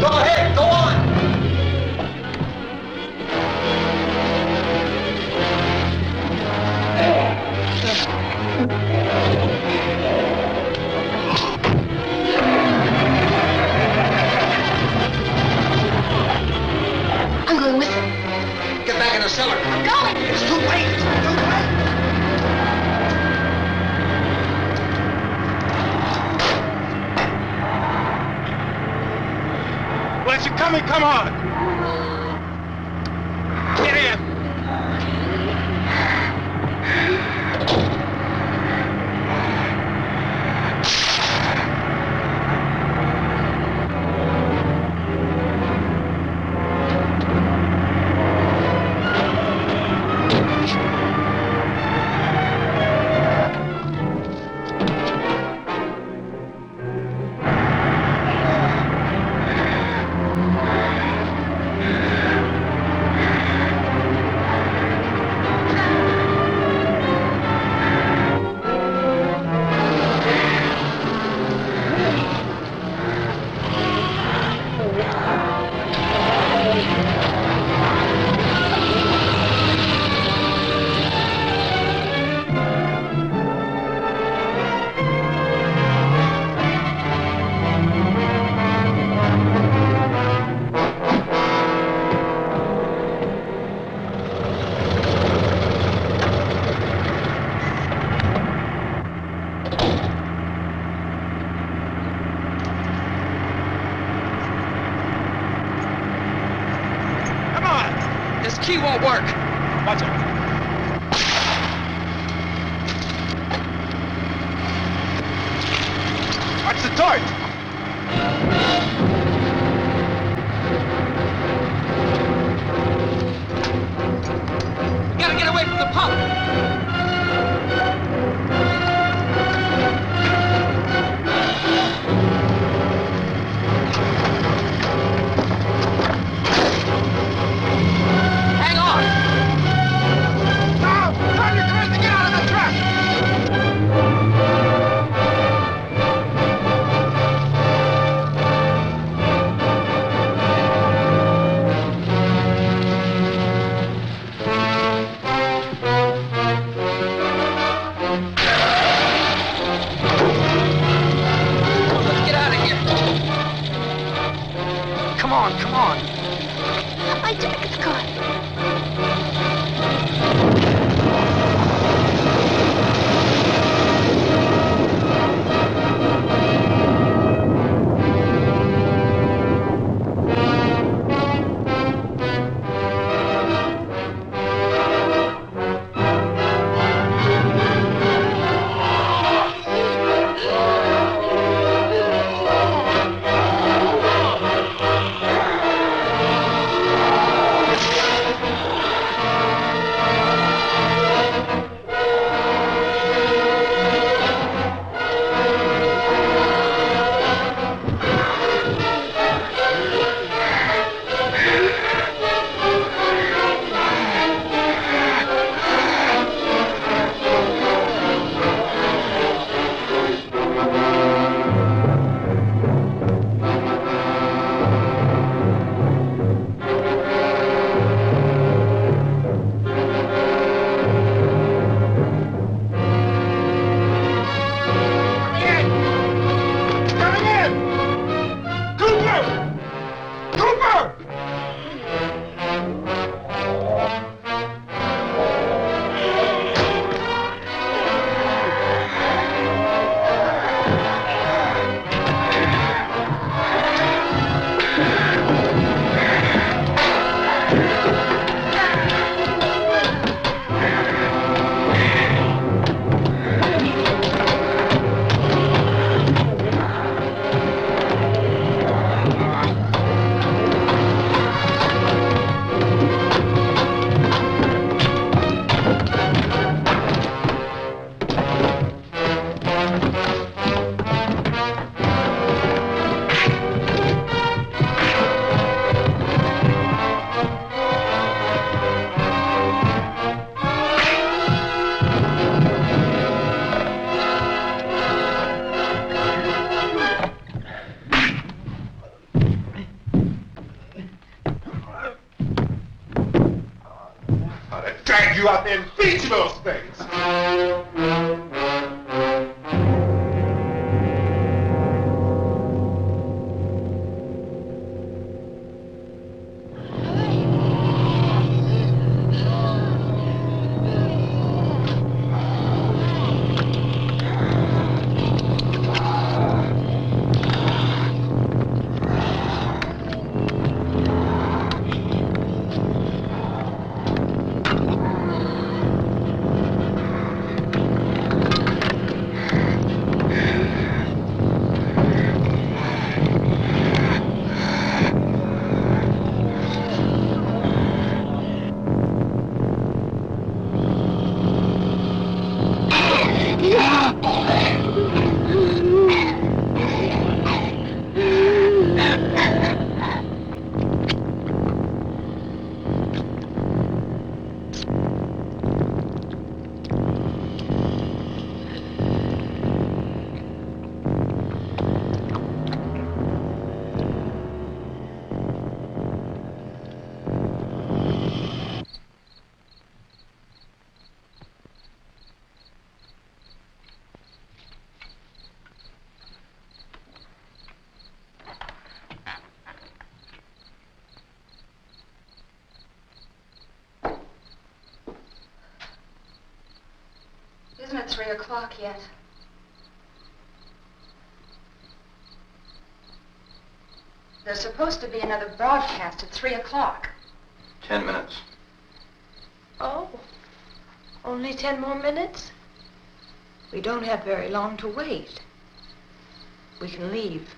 Go ahead, go on. I'm going with them. Get back in the cellar. I'm going. It's too late. It's too late. Where's it coming? Come on! Get in! key won't work. Watch it. Watch the torch. We gotta get away from the pump. Come on. My jacket's gone. Drag you out there and feed you those things. Isn't it 3 o'clock yet? There's supposed to be another broadcast at 3 o'clock. 10 minutes. Oh, only 10 more minutes? We don't have very long to wait. We can leave.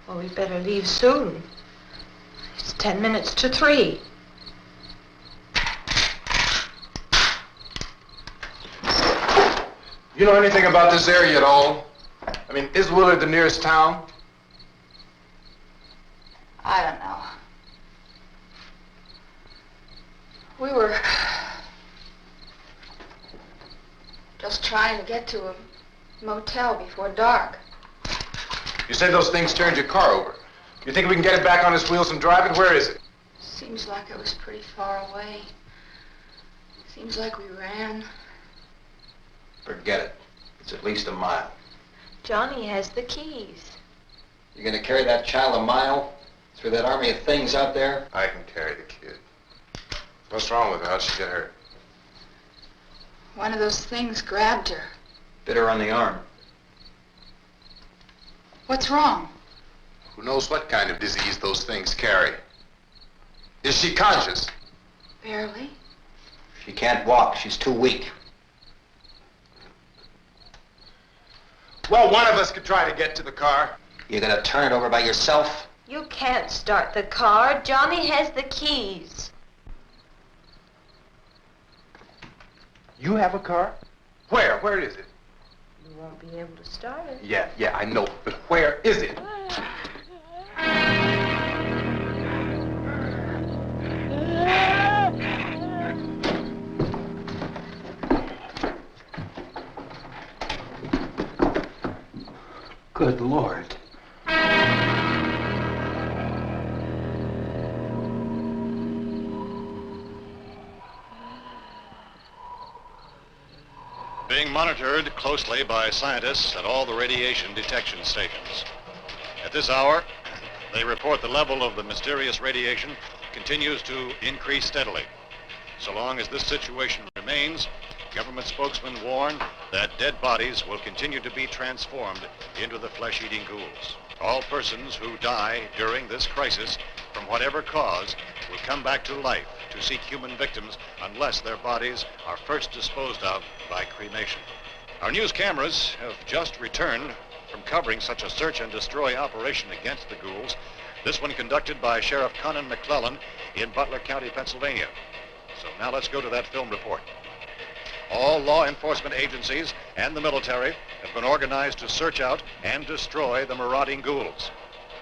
Well, we'd better leave soon. It's 10 minutes to 3. You know anything about this area at all? I mean, is Willard the nearest town? I don't know. We were just trying to get to a motel before dark. You said those things turned your car over. You think we can get it back on its wheels and drive it? Where is it? Seems like it was pretty far away. Seems like we ran. Forget it. It's at least a mile. Johnny has the keys. You're gonna carry that child a mile through that army of things out there? I can carry the kid. What's wrong with her? How'd she get hurt? One of those things grabbed her. Bit her on the arm. What's wrong? Who knows what kind of disease those things carry? Is she conscious? Barely. She can't walk. She's too weak. Well, one of us could try to get to the car. You gonna turn it over by yourself? You can't start the car. Johnny has the keys. You have a car? Where? Where is it? You won't be able to start it. Yeah, I know. But where is it? Good Lord. Being monitored closely by scientists at all the radiation detection stations. At this hour, they report the level of the mysterious radiation continues to increase steadily. So long as this situation remains, government spokesmen warn that dead bodies will continue to be transformed into the flesh-eating ghouls. All persons who die during this crisis, from whatever cause, will come back to life to seek human victims unless their bodies are first disposed of by cremation. Our news cameras have just returned from covering such a search and destroy operation against the ghouls, this one conducted by Sheriff Conan McClellan in Butler County, Pennsylvania. So now let's go to that film report. All law enforcement agencies and the military have been organized to search out and destroy the marauding ghouls.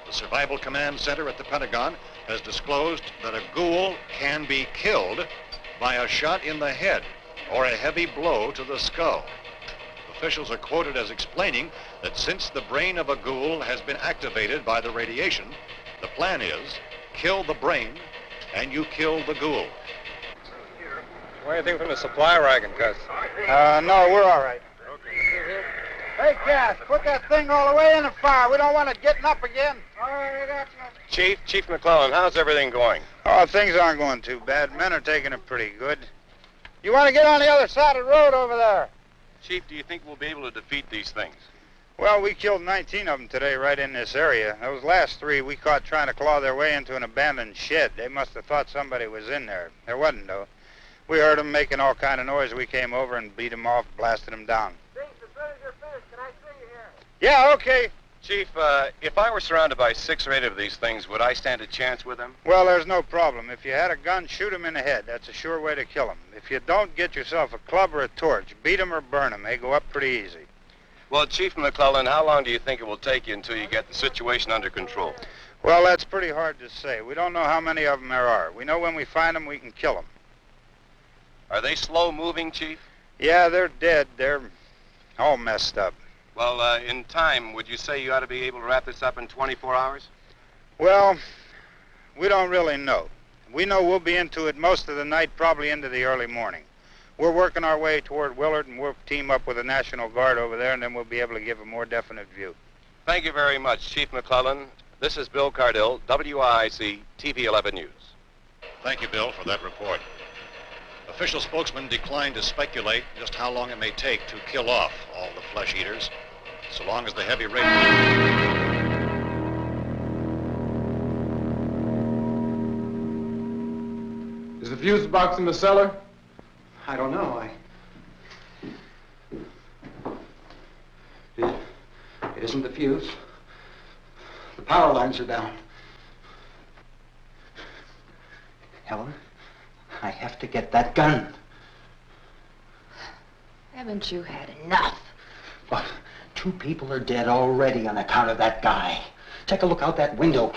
The Survival Command Center at the Pentagon has disclosed that a ghoul can be killed by a shot in the head or a heavy blow to the skull. Officials are quoted as explaining that since the brain of a ghoul has been activated by the radiation, the plan is kill the brain and you kill the ghoul. Anything from the supply wagon, Cuz? No, we're all right. Hey, Cass, put that thing all the way in the fire. We don't want it getting up again. All right, I got you. Chief McClellan, how's everything going? Oh, things aren't going too bad. Men are taking it pretty good. You want to get on the other side of the road over there? Chief, do you think we'll be able to defeat these things? Well, we killed 19 of them today right in this area. Those last 3 we caught trying to claw their way into an abandoned shed. They must have thought somebody was in there. There wasn't, though. We heard them making all kind of noise. We came over and beat them off, blasted them down. Chief, as soon as you're finished, can I see you here? Yeah, okay. Chief, if I were surrounded by 6 or 8 of these things, would I stand a chance with them? Well, there's no problem. If you had a gun, shoot them in the head. That's a sure way to kill them. If you don't, get yourself a club or a torch. Beat them or burn them. They go up pretty easy. Well, Chief McClellan, how long do you think it will take you until you get the situation under control? Well, that's pretty hard to say. We don't know how many of them there are. We know when we find them, we can kill them. Are they slow-moving, Chief? Yeah, they're dead. They're all messed up. Well, in time, would you say you ought to be able to wrap this up in 24 hours? Well, we don't really know. We know we'll be into it most of the night, probably into the early morning. We're working our way toward Willard, and we'll team up with the National Guard over there, and then we'll be able to give a more definite view. Thank you very much, Chief McClellan. This is Bill Cardill, WIC TV 11 News. Thank you, Bill, for that report. Official spokesmen declined to speculate just how long it may take to kill off all the flesh eaters, so long as the heavy Is the fuse box in the cellar? I don't know. It isn't the fuse. The power lines are down. Helen, I have to get that gun. Haven't you had enough? But 2 people are dead already on account of that guy. Take a look out that window.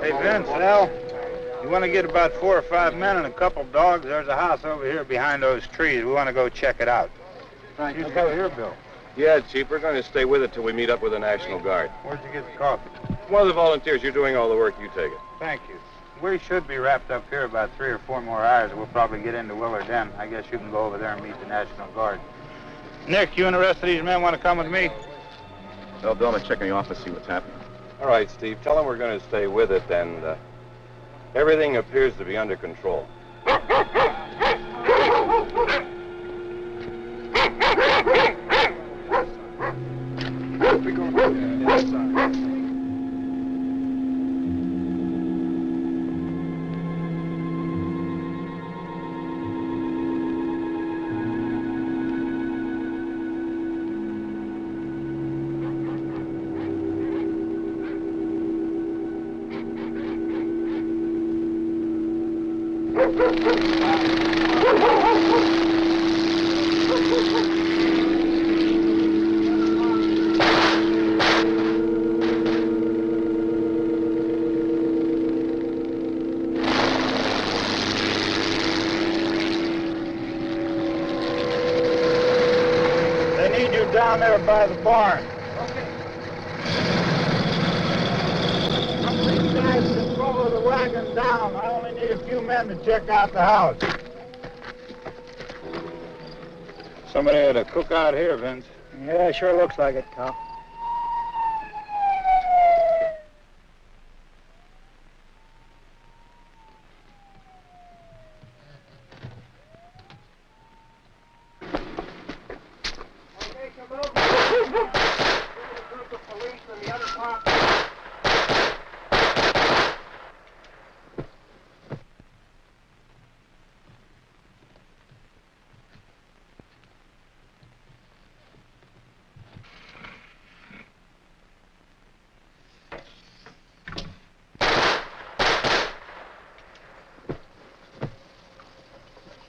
Hey, Vince, Al, you want to get about 4 or 5 men and a couple dogs? There's a house over here behind those trees. We want to go check it out. Right. You go here, Bill. Yeah, Chief, we're going to stay with it till we meet up with the National Guard. Where'd you get the coffee? One of the volunteers, you're doing all the work, you take it. Thank you. We should be wrapped up here about 3 or 4 more hours. We'll probably get into Willard then. I guess you can go over there and meet the National Guard. Nick, you and the rest of these men want to come with me? Well, Bill, I'm going to check in the office, see what's happening. All right, Steve, tell them we're going to stay with it, and everything appears to be under control. They need you down there by the barn. These guys can follow the wagon down. I only need a few men to check out the house. Somebody had a cook out here, Vince. Yeah, sure looks like it, Cal.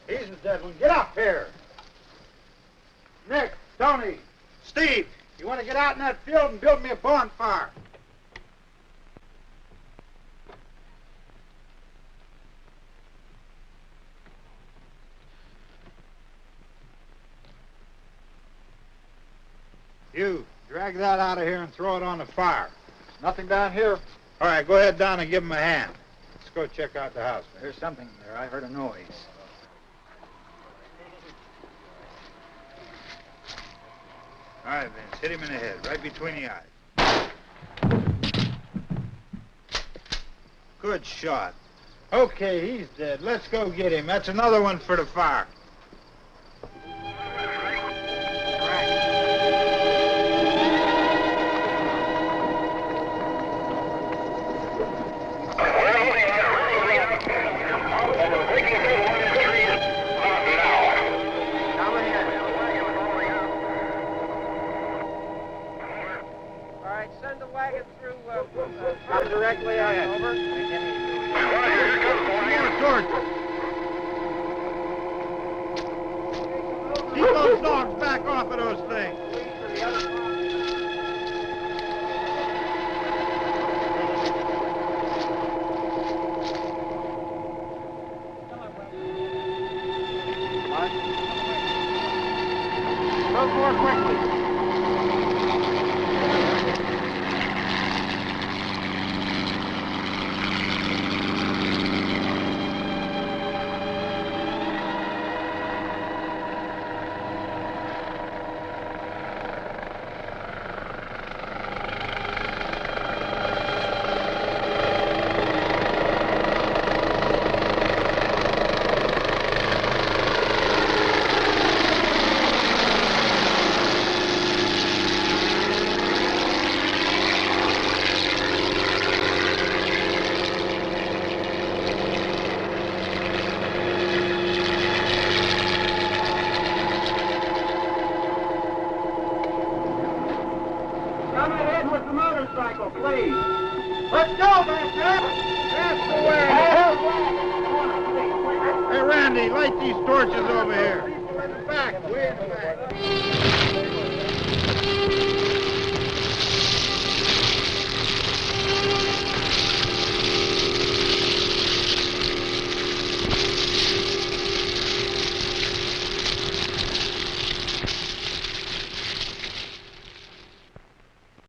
He's the dead one. Get up here. Nick, Tony, Steve, you want to get out in that field and build me a bonfire? You, drag that out of here and throw it on the fire. Nothing down here. All right, go ahead down and give him a hand. Let's go check out the house. There's something there. I heard a noise. All right, Vince, hit him in the head, right between the eyes. Good shot. Okay, he's dead. Let's go get him. That's another one for the fire. Come directly ahead. Over. Keep those dogs back off of those things. Move more quickly. Come ahead with the motorcycle, please. Let's go, Master. That's the way. Hey, Randy, light these torches over here. Way in the back, way in the back.